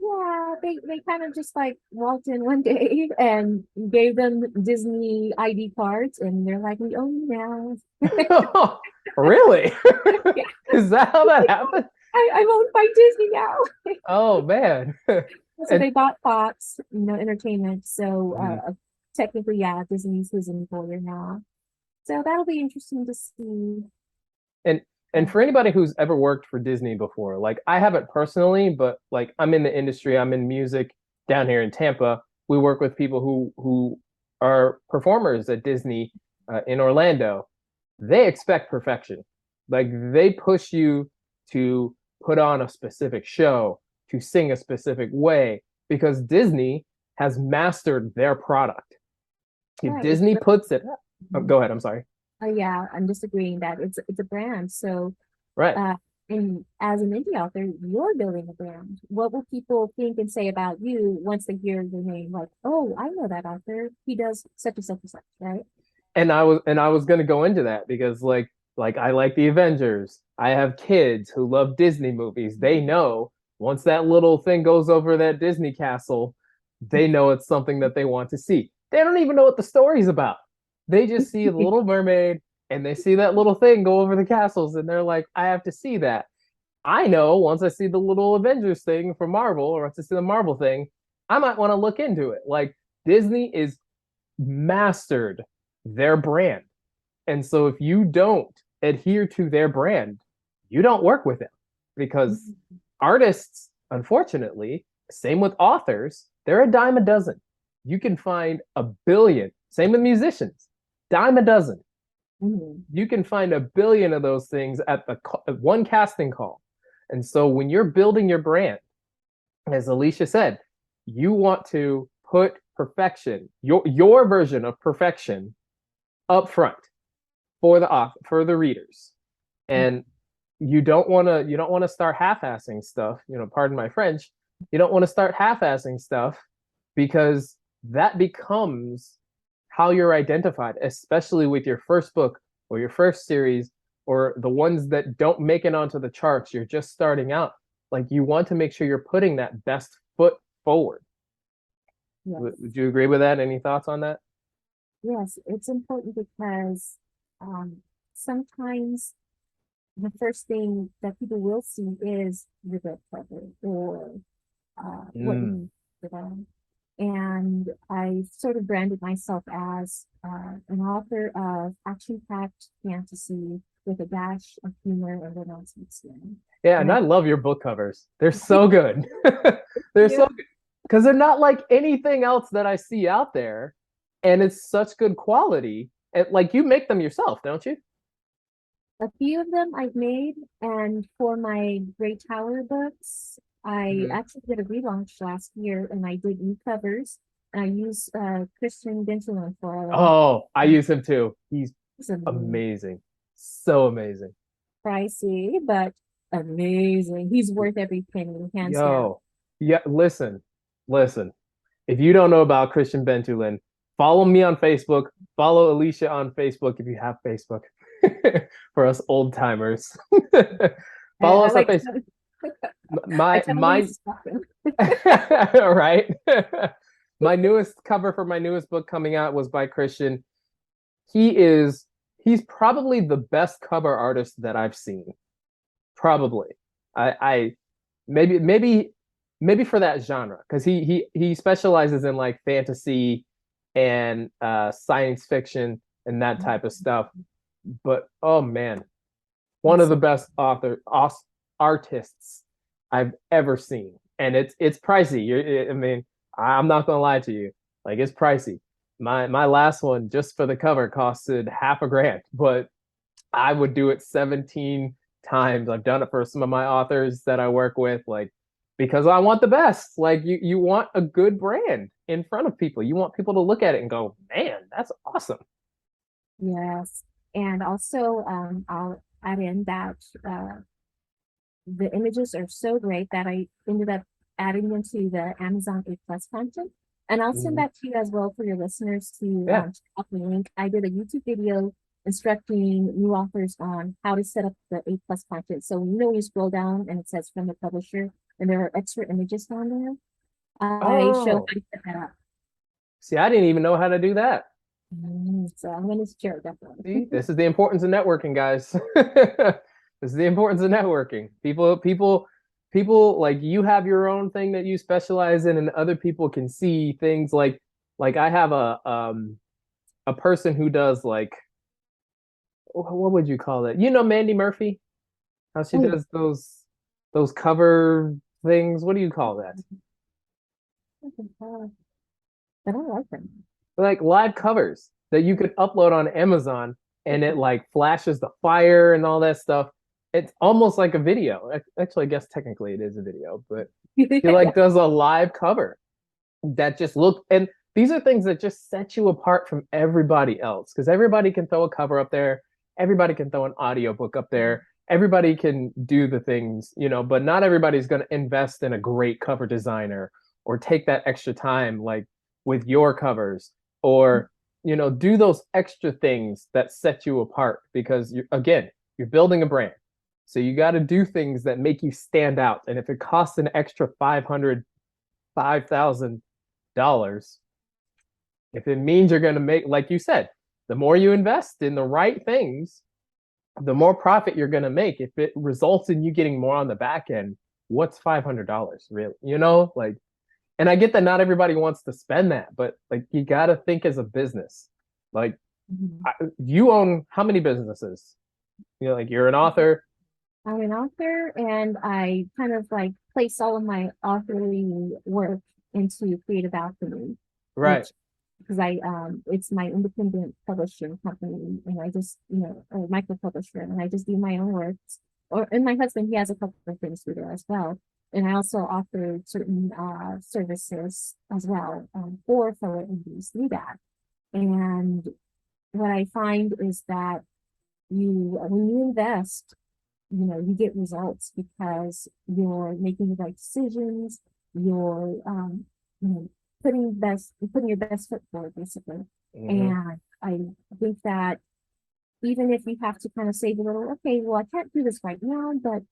Yeah, they kind of just like walked in one day and gave them Disney ID cards, and they're like, "We own you now." Really? Yeah, Is that how that happened? I'm owned by Disney now. Oh man. So And they bought Fox, Entertainment. So mhm. technically, yeah, Disney's his employer now. So that'll be interesting to see. and Uh, and for anybody who's ever worked for Disney before, like I haven't personally, but like I'm in the industry, I'm in music down here in Tampa. We work with people who are performers at Disney in Orlando. They expect perfection. Like they push you to put on a specific show, to sing a specific way, because Disney has mastered their product. If right, it's Disney puts it, oh, Mhm. go ahead, I'm sorry. Yeah, I'm disagreeing that it's a brand. So Right. uh, and as an indie author, you're building a brand. What will people think and say about you once they hear your name? Like, oh, I know that author. He does such and such and such, right? And I was gonna go into that because like I like the Avengers. I have kids who love Disney movies. They know once that little thing goes over that Disney castle, they know it's something that they want to see. They don't even know what the story's about. They just see the Little Mermaid and they see that little thing go over the castles and they're like, I have to see that. I know once I see the little Avengers thing from Marvel, or once I see the Marvel thing, I might want to look into it. Like Disney is mastered their brand. And so if you don't adhere to their brand, you don't work with them because artists, unfortunately, same with authors, they're a dime a dozen. You can find a billion, same with musicians, dime a dozen. Mhm. You can find a billion of those things at the at one casting call. And so when you're building your brand, as Alesha said, you want to put perfection, your version of perfection up front for the readers. And you don't want to start half-assing stuff, pardon my French. You don't want to start half-assing stuff because that becomes how you're identified, especially with your first book or your first series or the ones that don't make it onto the charts. You're just starting out. Like you want to make sure you're putting that best foot forward. Yes. Would you agree with that? Any thoughts on that? Yes, it's important because sometimes the first thing that people will see is your book cover or what Mm. you put on. And I sort of branded myself as an author of action-packed fantasy with a dash of humor and romance mixed in. Yeah, And and I I love your book covers. They're so good. They're do so good because they're not like anything else that I see out there, and it's such good quality. And like you make them yourself, don't you? a few of them I've made, and for my Great Tower books, I Mhm. actually did a relaunch last year, and I did new covers. And I used Christian Benjamin for them. Oh, I use him too. He's It's a amazing. So amazing. pricey, but amazing. He's worth every penny, hands down. Yo, yeah, listen. If you don't know about Christian Bentulin, follow me on Facebook. Follow Alesha on Facebook if you have Facebook. For us old timers. Follow I us on like Facebook. to, I My tell him when my he's talking. right. My newest cover for my newest book coming out was by Christian. He's probably the best cover artist that I've seen. Probably. I maybe for that genre because he specializes in like fantasy and science fiction and that type of stuff. But oh man, one He's of the so best artists I've ever seen, and it's pricey. I mean, I'm not gonna lie to you, like it's pricey, My last one just for the cover costed half a grand, but I would do it 17 times. I've done it for some of my authors that I work with, like because I want the best. Like you want a good brand in front of people. You want people to look at it and go, man, that's awesome. Yes. And also, I'll add in that the images are so great that I ended up adding them to the Amazon A plus content. And I'll send Mhm. that to you as well for your listeners to Yeah. check out the link. I did a YouTube video instructing new authors on how to set up the A plus content. So when you scroll down and it says from the publisher and there are extra images down there, I show how Oh, to set that up. see, I didn't even know how to do that. So I'm going to share it See, definitely. this is the importance of networking, guys. This is the importance of networking. People like you have your own thing that you specialize in, and other people can see things like I have a person who does like what would you call it? You know Mandy Murphy? How she Oh, yeah. does those cover things. What do you call that? I don't like them. Like live covers that you could upload on Amazon and it like flashes the fire and all that stuff. It's almost like a video. Actually, I guess technically it is a video, but he Yeah. like does a live cover that just look and these are things that just set you apart from everybody else because everybody can throw a cover up there, everybody can throw an audiobook up there, everybody can do the things, but not everybody's going to invest in a great cover designer or take that extra time like with your covers or do those extra things that set you apart because you're building a brand. So you got to do things that make you stand out. And if it costs an extra 500, $5,000, if it means you're going to make, like you said, the more you invest in the right things, the more profit you're going to make. If it results in you getting more on the back end, what's $500 really? Like, and I get that not everybody wants to spend that, but like you got to think as a business. Like Mhm. you own how many businesses? Like you're an author, I'm an author and I kind of like place all of my authoring work into Creative Alchemy, right? which because I it's my independent publishing company and I just, a micro publisher and I just do my own works. And my husband, he has a couple of things through there as well. And I also offer certain services as well for fellow indies through that. And what I find is that when you invest, you get results because you're making the right decisions, you're you know, putting your best foot forward basically. Mm-hmm. And I think that even if you have to kind of save a little, okay, well, I can't do this right now, but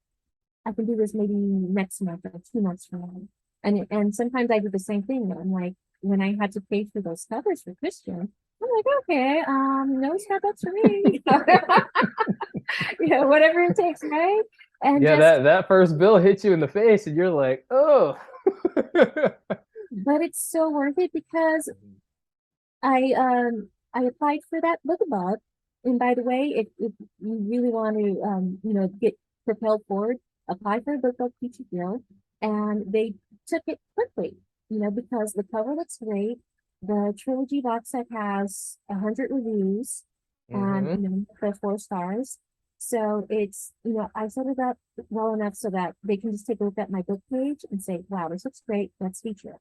I can do this maybe next month or 2 months from now. And sometimes I do the same thing. I'm like, when I had to pay for those covers for Christian, I'm like, okay, no Starbucks for me. Whatever it takes, right? And Yeah, just, that first bill hits you in the face, and you're like, oh. but it's so worth it because I applied for that book above. And by the way, if you really want to get propelled forward, apply for a book club teacher guild. And they took it quickly, because the cover looks great. The trilogy box set has 100 reviews and Hmm. for 4 stars. So it's, I set it up well enough so that they can just take a look at my book page and say, wow, this looks great. Let's feature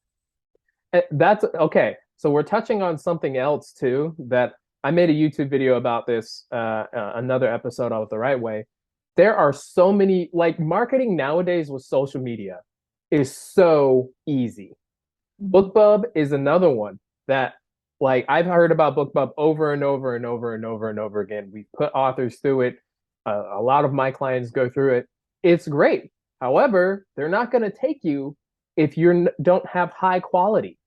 it. That's okay. So we're touching on something else too that I made a YouTube video about this, another episode of The Right Way. There are so many, like marketing nowadays with social media is so easy. Mhm. BookBub is another one that like I've heard about BookBub over and over and over and over and over again. We've put authors through it. A lot of my clients go through it. It's great. However, they're not going to take you if you don't have high quality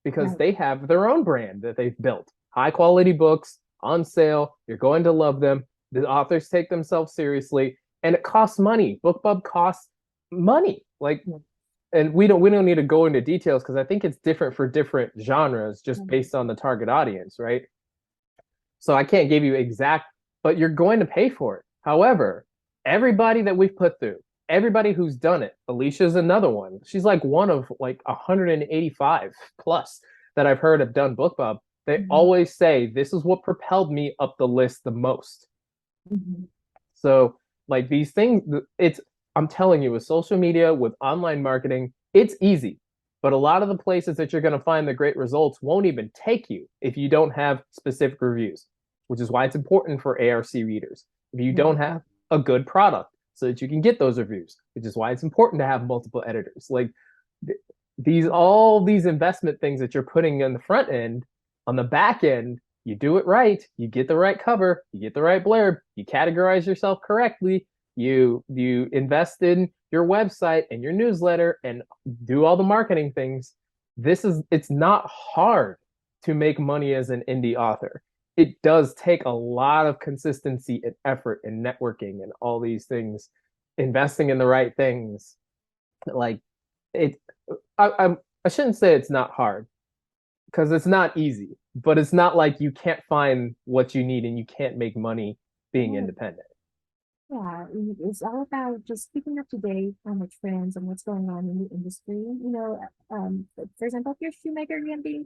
because Right. they have their own brand that they've built. High quality books on sale. You're going to love them. The authors take themselves seriously and it costs money. BookBub costs money. Like Yeah. and we don't need to go into details because I think it's different for different genres just Mhm. based on the target audience, right? So I can't give you exact, but you're going to pay for it. However, everybody that we've put through, everybody who's done it, Alesha's another one. She's like one of like 185 plus that I've heard have done BookBub. They always say, this is what propelled me up the list the most. Mhm. So, like these things, I'm telling you, with social media, with online marketing, it's easy. But a lot of the places that you're going to find the great results won't even take you if you don't have specific reviews, which is why it's important for ARC readers. If you don't Right. have a good product so that you can get those reviews, which is why it's important to have multiple editors. Like all these investment things that you're putting in the front end, on the back end, you do it right, you get the right cover, you get the right blurb, you categorize yourself correctly, you invest in your website and your newsletter and do all the marketing things. It's not hard to make money as an indie author. It does take a lot of consistency and effort and networking and all these things, investing in the right things. Like it I shouldn't say it's not hard because it's not easy, but it's not like you can't find what you need and you can't make money being Right. independent. Yeah, it's all about just keeping up to date on the trends and what's going on in the industry. For example, if you're a shoemaker, you're gonna be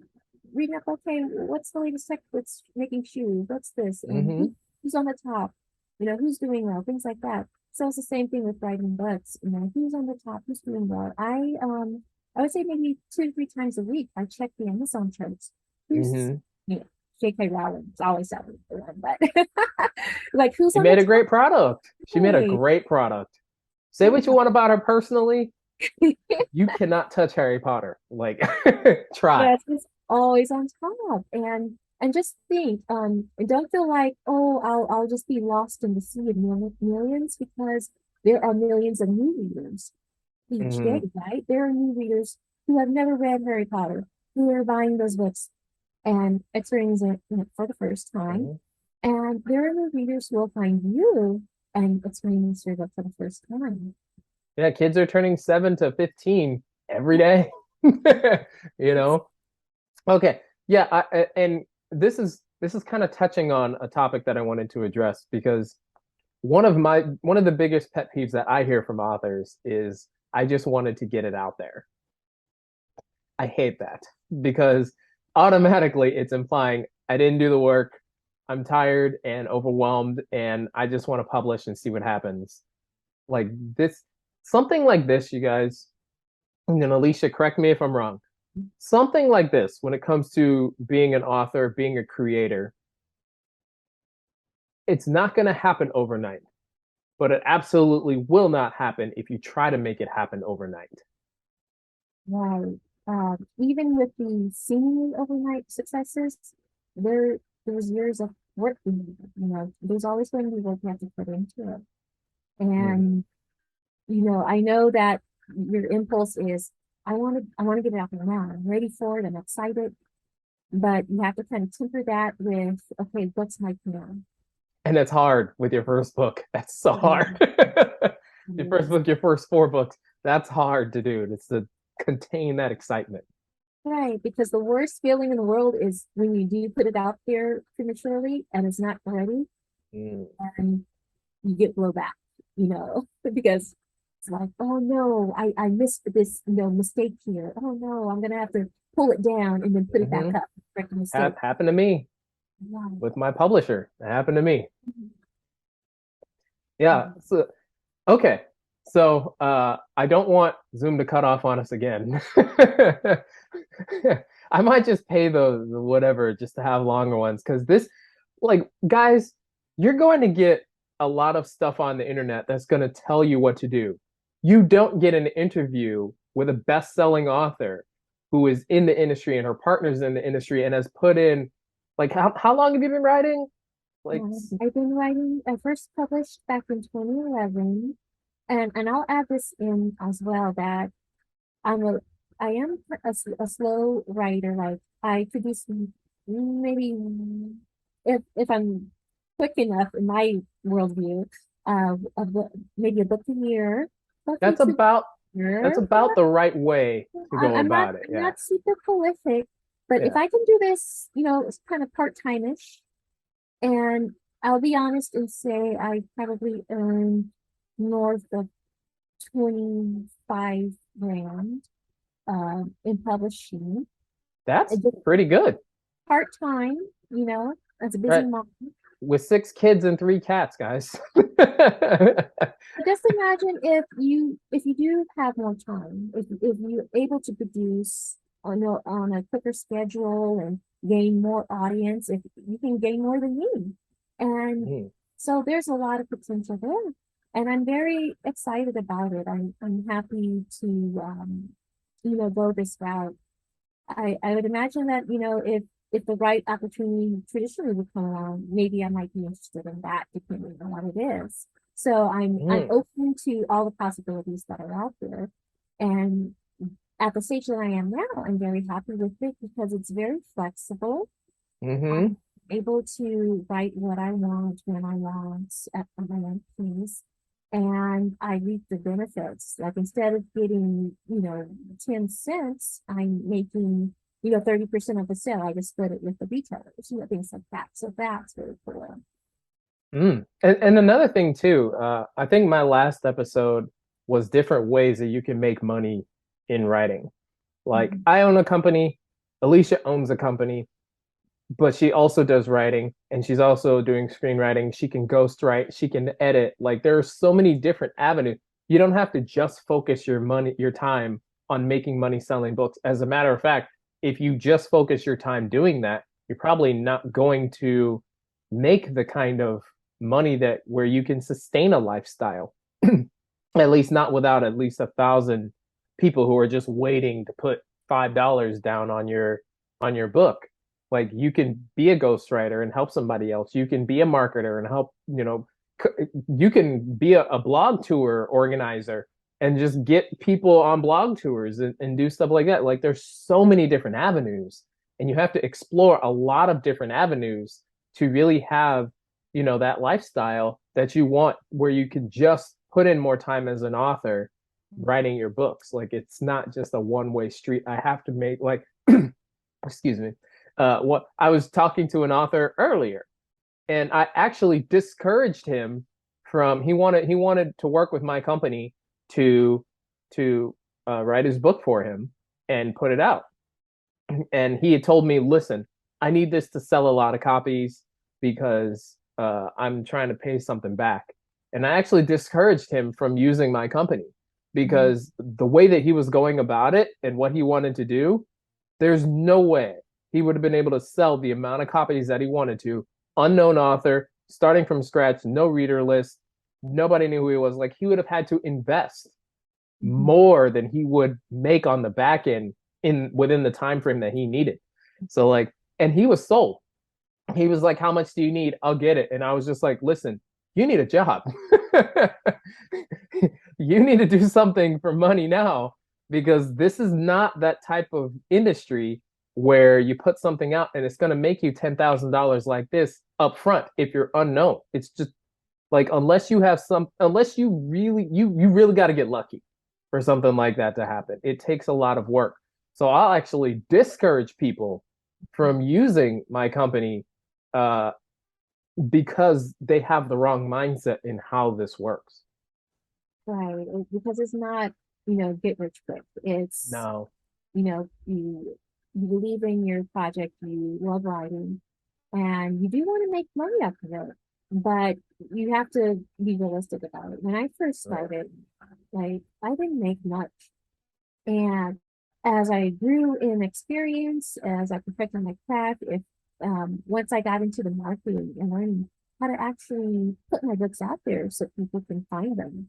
reading up, okay, what's the latest tech that's making shoes? What's this? And Mm-hmm. who's on the top? Who's doing well? Things like that. So it's the same thing with writing books. Who's on the top? Who's doing well? I would say maybe 2 to 3 times a week I check the Amazon charts. Who's Mm-hmm. you know, J.K. Rowling is always that one, but like who's She on the made a top? great product. She made a Hey, great product. Say what you want about her personally. You cannot touch Harry Potter. Like, try. yes, it's always on top. And just think, and don't feel like, oh, I'll just be lost in the sea of millions because there are millions of new readers each day, Mm-hmm. right? There are new readers who have never read Harry Potter, who are buying those books and experiencing it for the first time. Mm-hmm. And there are new readers who will find you and experience your book for the first time. Yeah, kids are turning 7 to 15 every day. You know? Okay. Yeah, and this is kind of touching on a topic that I wanted to address because one of the biggest pet peeves that I hear from authors is I just wanted to get it out there. I hate that because automatically it's implying I didn't do the work. I'm tired and overwhelmed and I just want to publish and see what happens. Like this, something like this, you guys, and Alicia, correct me if I'm wrong. Something like this, when it comes to being an author, being a creator, it's not going to happen overnight, but it absolutely will not happen if you try to make it happen overnight. Right. Even with the seemingly overnight successes, there's years of work being, there's always going to be work you have to put into it. Mm. And, I know that your impulse is, I want to get it out there now. I'm ready for it. I'm excited. But you have to kind of temper that with, okay, what's my plan? And it's hard with your first book. That's so hard. Mhm. Your first Yes. book, your first 4 books, that's hard to do. It's to contain that excitement. Right, because the worst feeling in the world is when you do put it out there prematurely and it's not ready Mm. and you get blowback, because it's like, oh no, I missed this, mistake here. Oh no, I'm gonna have to pull it down and then put it back Hmm. up. Correct the mistake. Happened to me Right. with my publisher. It happened to me. Mhm. Yeah. So okay. So I don't want Zoom to cut off on us again. I might just pay the whatever just to have longer ones because this, like, guys, you're going to get a lot of stuff on the internet that's going to tell you what to do. You don't get an interview with a best-selling author who is in the industry and her partner's in the industry and has put in, like, how long have you been writing? Like, I've been writing, I first published back in 2011, and I'll add this in as well that I'm a I am a slow writer. Like I produce maybe if I'm quick enough in my worldview, maybe a book a year, roughly that's two about a year. that's about the right way to go I'm not about it. I'm Yeah. not super prolific, but if Yeah. I can do this, it's kind of part-time-ish, and I'll be honest and say I probably earn north of 25 grand in publishing. That's It just pretty good. part-time, as a busy Right. mom. With 6 kids and 3 cats, guys. But just imagine if you do have more time, if you're able to produce on a quicker schedule and gain more audience, if you can gain more than me. And Mhm. so there's a lot of potential there. And I'm very excited about it. I'm happy to go this route. I would imagine that, if the right opportunity traditionally would come along, maybe I might be interested in that depending on what it is. So I'm Mhm. open to all the possibilities that are out there. And at the stage that I am now, I'm very happy with it because it's very flexible. Mhm. I'm able to write what I want when I want at my own pace. And I reap the benefits. Like instead of getting, 10 cents, I'm making, 30% of the sale. I just split it with the retailers, things like that. So that's very cool. Mm. And another thing too, I think my last episode was different ways that you can make money in writing. Like Mhm. I own a company, Alesha owns a company, but she also does writing and she's also doing screenwriting. She can ghostwrite, she can edit. Like there are so many different avenues. You don't have to just focus your time on making money selling books. As a matter of fact, if you just focus your time doing that, you're probably not going to make the kind of money that where you can sustain a lifestyle. At least not without at least 1,000 people who are just waiting to put $5 down on your book. Like you can be a ghostwriter and help somebody else. You can be a marketer and help, you can be a blog tour organizer and just get people on blog tours and do stuff like that. Like there's so many different avenues and you have to explore a lot of different avenues to really have, that lifestyle that you want where you can just put in more time as an author writing your books. Like it's not just a one-way street. I have to make like excuse me. What I was talking to an author earlier, and I actually discouraged him from he wanted to work with my company to write his book for him and put it out. And he had told me, listen, I need this to sell a lot of copies because I'm trying to pay something back. And I actually discouraged him from using my company Mhm. because the way that he was going about it and what he wanted to do, there's no way he would have been able to sell the amount of copies that he wanted to. Unknown author, starting from scratch, no reader list, nobody knew who he was. Like he would have had to invest Mhm. more than he would make on the back end in within the time frame that he needed. So like, and he was sold. He was like, "How much do you need? I'll get it." And I was just like, "Listen, you need a job. You need to do something for money now because this is not that type of industry where you put something out and it's going to make you $10,000 like this up front if you're unknown. It's just like unless you really got to get lucky for something like that to happen. It takes a lot of work. So I'll actually discourage people from using my company uh, because they have the wrong mindset in how this works. Right. Because it's not, get rich quick. It's, No. you believe in your project, you love writing, and you do want to make money off of it, but you have to be realistic about it. When I first Right. started, like I didn't make much. And as I grew in experience, as I perfected my craft, if once I got into the marketing and learning how to actually put my books out there so people can find them,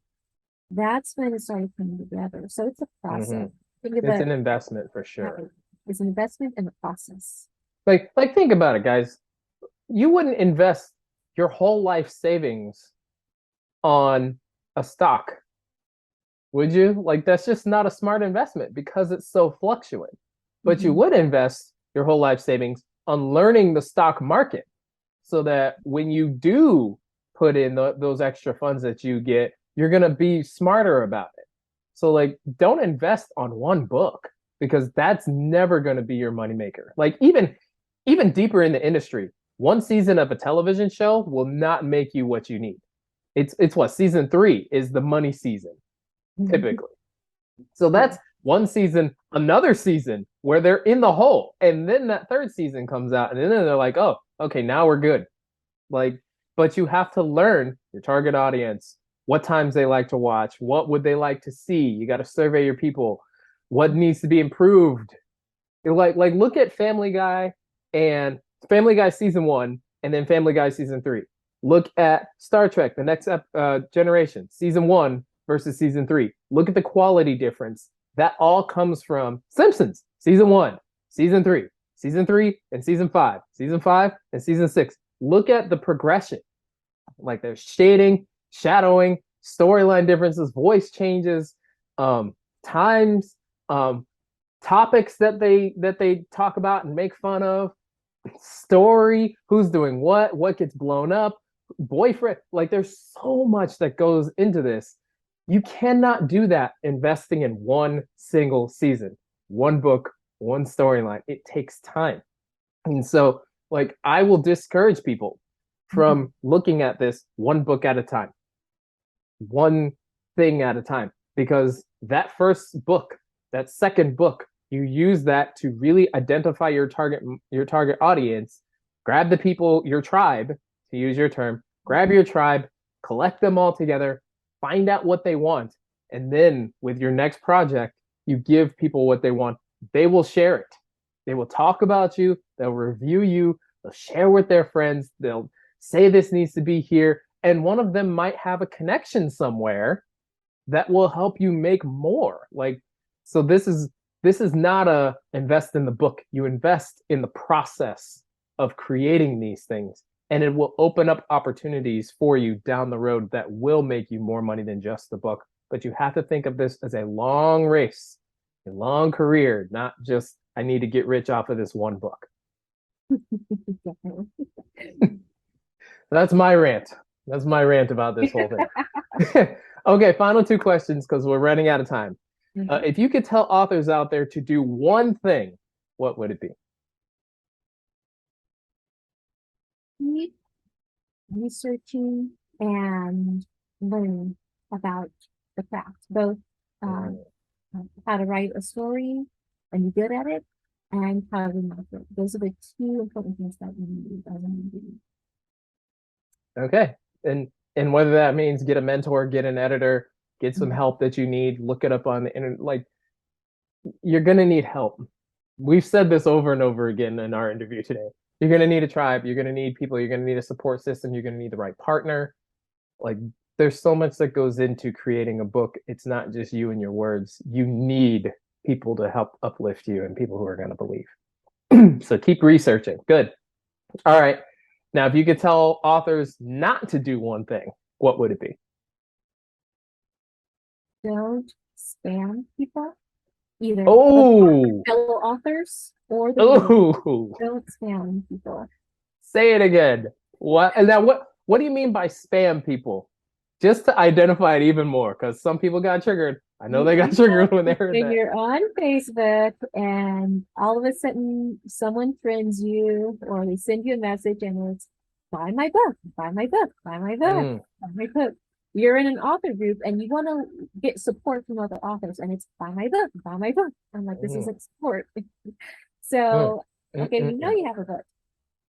that's when it started coming together. So it's a Hmm. process. Think of It's it, an investment for right, sure. it's an investment in the process. Like think about it, guys. You wouldn't invest your whole life savings on a stock, would you? Like that's just not a smart investment because it's so fluctuant. But you Mhm. would invest your whole life savings on learning the stock market so that when you do put in those extra funds that you get, you're going to be smarter about it. So like don't invest on one book because that's never going to be your moneymaker. Like even deeper in the industry, one season of a television show will not make you what you need. It's what season 3 is the money season Mhm. typically. So Yeah. that's one season another season where they're in the hole, and then that third season comes out, and then they're like, oh, okay, now we're good. Like, but you have to learn your target audience, what times they like to watch, what would they like to see. You got to survey your people, what needs to be improved. Like look at Family Guy and Family Guy season 1 and then Family Guy season 3. Look at Star Trek, the next generation, season 1 versus season 3. Look at the quality difference. That all comes from Simpsons, season 1, season 3, season 3 and season 5, season 5 and season 6. Look at the progression. Like there's shading, shadowing, storyline differences, voice changes, times, topics that they talk about and make fun of, story, who's doing what gets blown up, boyfriend. Like there's so much that goes into this. You cannot do that investing in one single season, one book, one storyline. It takes time. And so like I will discourage people from looking at this one book at a time, one thing at a time, because that first book, that second book, you use that to really identify your target audience, grab the people, your tribe, to use your term, grab your tribe, collect them all together, find out what they want, and then with your next project, you give people what they want. They will share it. They will talk about you, they'll review you, they'll share with their friends, they'll say this needs to be here, and one of them might have a connection somewhere that will help you make more. Like, so this is not a invest in the book. You invest in the process of creating these things, and it will open up opportunities for you down the road that will make you more money than just the book. But you have to think of this as a long race, a long career, not just I need to get rich off of this one book. That's my rant. That's my rant about this whole thing. Okay, final 2 questions because we're running out of time. If you could tell authors out there to do one thing, what would it be? Keep researching and learning about the craft, both how to write a story and be good at it, and how to market. Those are the 2 important things that you need as an individual. Okay. And whether that means get a mentor, get an editor, get some help that you need, look it up on the internet. Like you're gonna need help. We've said this over and over again in our interview today. You're gonna need a tribe, you're gonna need people, you're gonna need a support system, you're gonna need the right partner. Like there's so much that goes into creating a book. It's not just you and your words. You need people to help uplift you and people who are gonna believe. So keep researching. Good. All right. Now, if you could tell authors not to do one thing, what would it be? Don't spam people, either Oh, fellow authors or the oh, don't spam people. say it again. What? And now, what do you mean by spam people? Just to identify it even more, because some people got triggered. I know they got triggered when they heard When that. you're on Facebook and all of a sudden someone friends you or they send you a message and it's buy my book, buy my book, buy my book, buy my book. You're in an author group and you want to get support from other authors and it's buy my book, buy my book. I'm like, this isn't support. So, okay, we know you have a book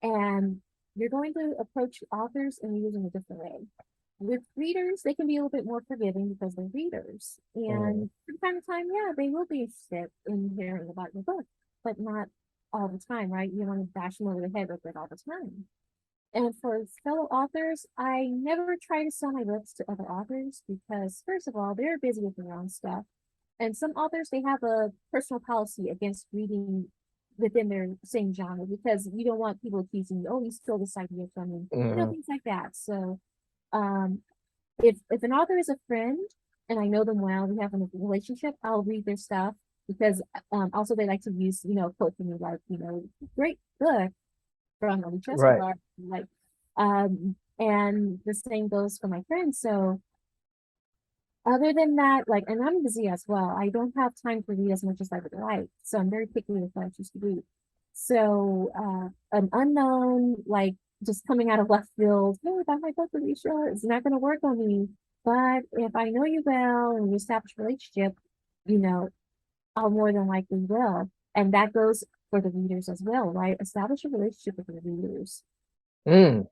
and you're going to approach authors and using a different way. With readers, they can be a little bit more forgiving because they're readers. And from time to time, yeah, they will be interested in hearing about your book, but not all the time, right? You don't want to bash them over the head with it all the time. And for fellow authors, I never try to sell my books to other authors because, first of all, they're busy with their own stuff. And some authors, they have a personal policy against reading within their same genre because you don't want people accusing you, oh, you stole this idea from me, things like that. So, if an author is a friend and I know them well, we have a relationship, I'll read their stuff because also they like to use, quote from me like, great book from Alesha Escobar, like and the same goes for my friends. So other than that, like, and I'm busy as well. I don't have time to read as much as I would like. So I'm very picky with what I choose to read. So an unknown, like just coming out of left field, hey, buy my book, Alesha, it's not going to work on me. But if I know you well and we establish a relationship, more than likely will. And that goes for the readers as well, right? Establish a relationship with the readers. Mm,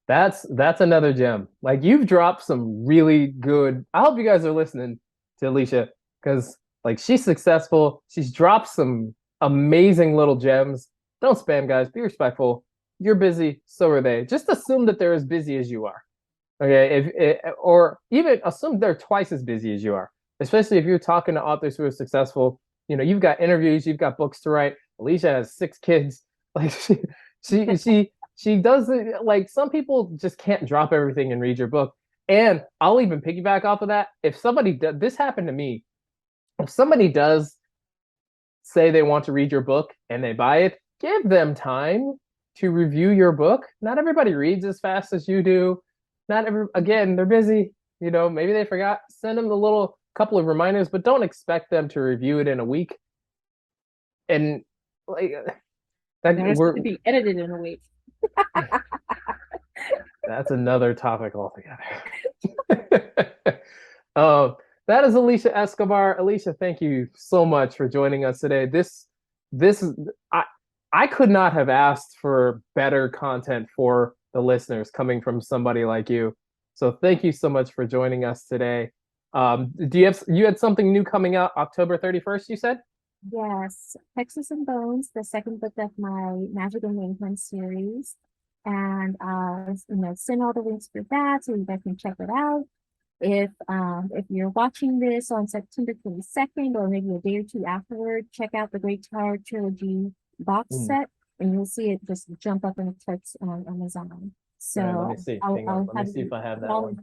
that's another gem. Like you've dropped some really good. I hope you guys are listening to Alesha because like she's successful. She's dropped some amazing little gems. Don't spam, guys. Be respectful. You're busy, so are they. Just assume that they're as busy as you are. Okay, or even assume they're twice as busy as you are. Especially if you're talking to authors who are successful. You've got interviews, you've got books to write. Alesha has 6 kids. Like she does it. Like some people just can't drop everything and read your book. And I'll even piggyback off of that. If somebody this happened to me, if somebody does say they want to read your book and they buy it, give them time to review your book. Not everybody reads as fast as you do. Again, they're busy. Maybe they forgot. Send them the little couple of reminders, but don't expect them to review it in a week. And like that, It's to be edited in a week. That's another topic altogether. That is Alesha Escobar. Alesha, thank you so much for joining us today. I could not have asked for better content for the listeners coming from somebody like you. So thank you so much for joining us today. You had something new coming out October 31st, you said? Yes, Hexes and Bones, the second book of my Magic and England series. And send all the links for that so you guys can check it out. If you're watching this on September 22nd or maybe a day or two afterward, check out the Great Tower Trilogy box set and you'll see it just jump up in the charts on Amazon. So let me see. Let me see if I have that one.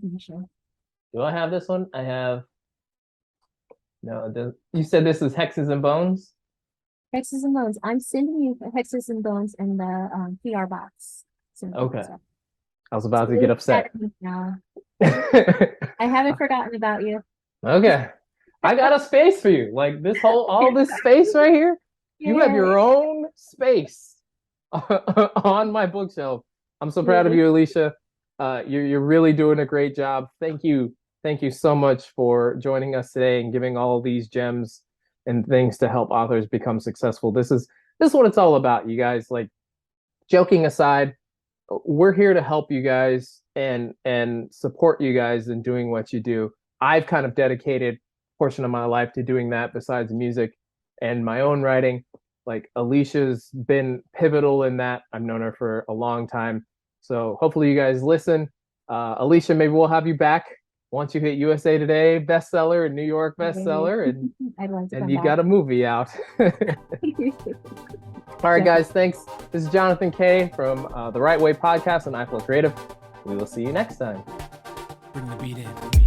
Do I have this one? I have. No, you said this is Hexes and Bones? Hexes and Bones. I'm sending you Hexes and Bones in the PR box. Okay. I was about to get upset. I haven't forgotten about you. Okay. I got a space for you. Like all this space right here. You have your own space on my bookshelf. I'm so proud of you, Alesha. You're really doing a great job. Thank you. Thank you so much for joining us today and giving all these gems and things to help authors become successful. This is what it's all about, you guys. Like, joking aside, we're here to help you guys and support you guys in doing what you do. I've kind of dedicated a portion of my life to doing that besides music and my own writing. Like, Alesha's been pivotal in that. I've known her for a long time. So hopefully you guys listen. Alesha, maybe we'll have you back once you hit USA Today bestseller and New York bestseller, and you got a movie out. All right, guys, thanks. This is Jonathan Kay from the Right Way Podcast and iFlow Creative. We will see you next time. Bring the beat in.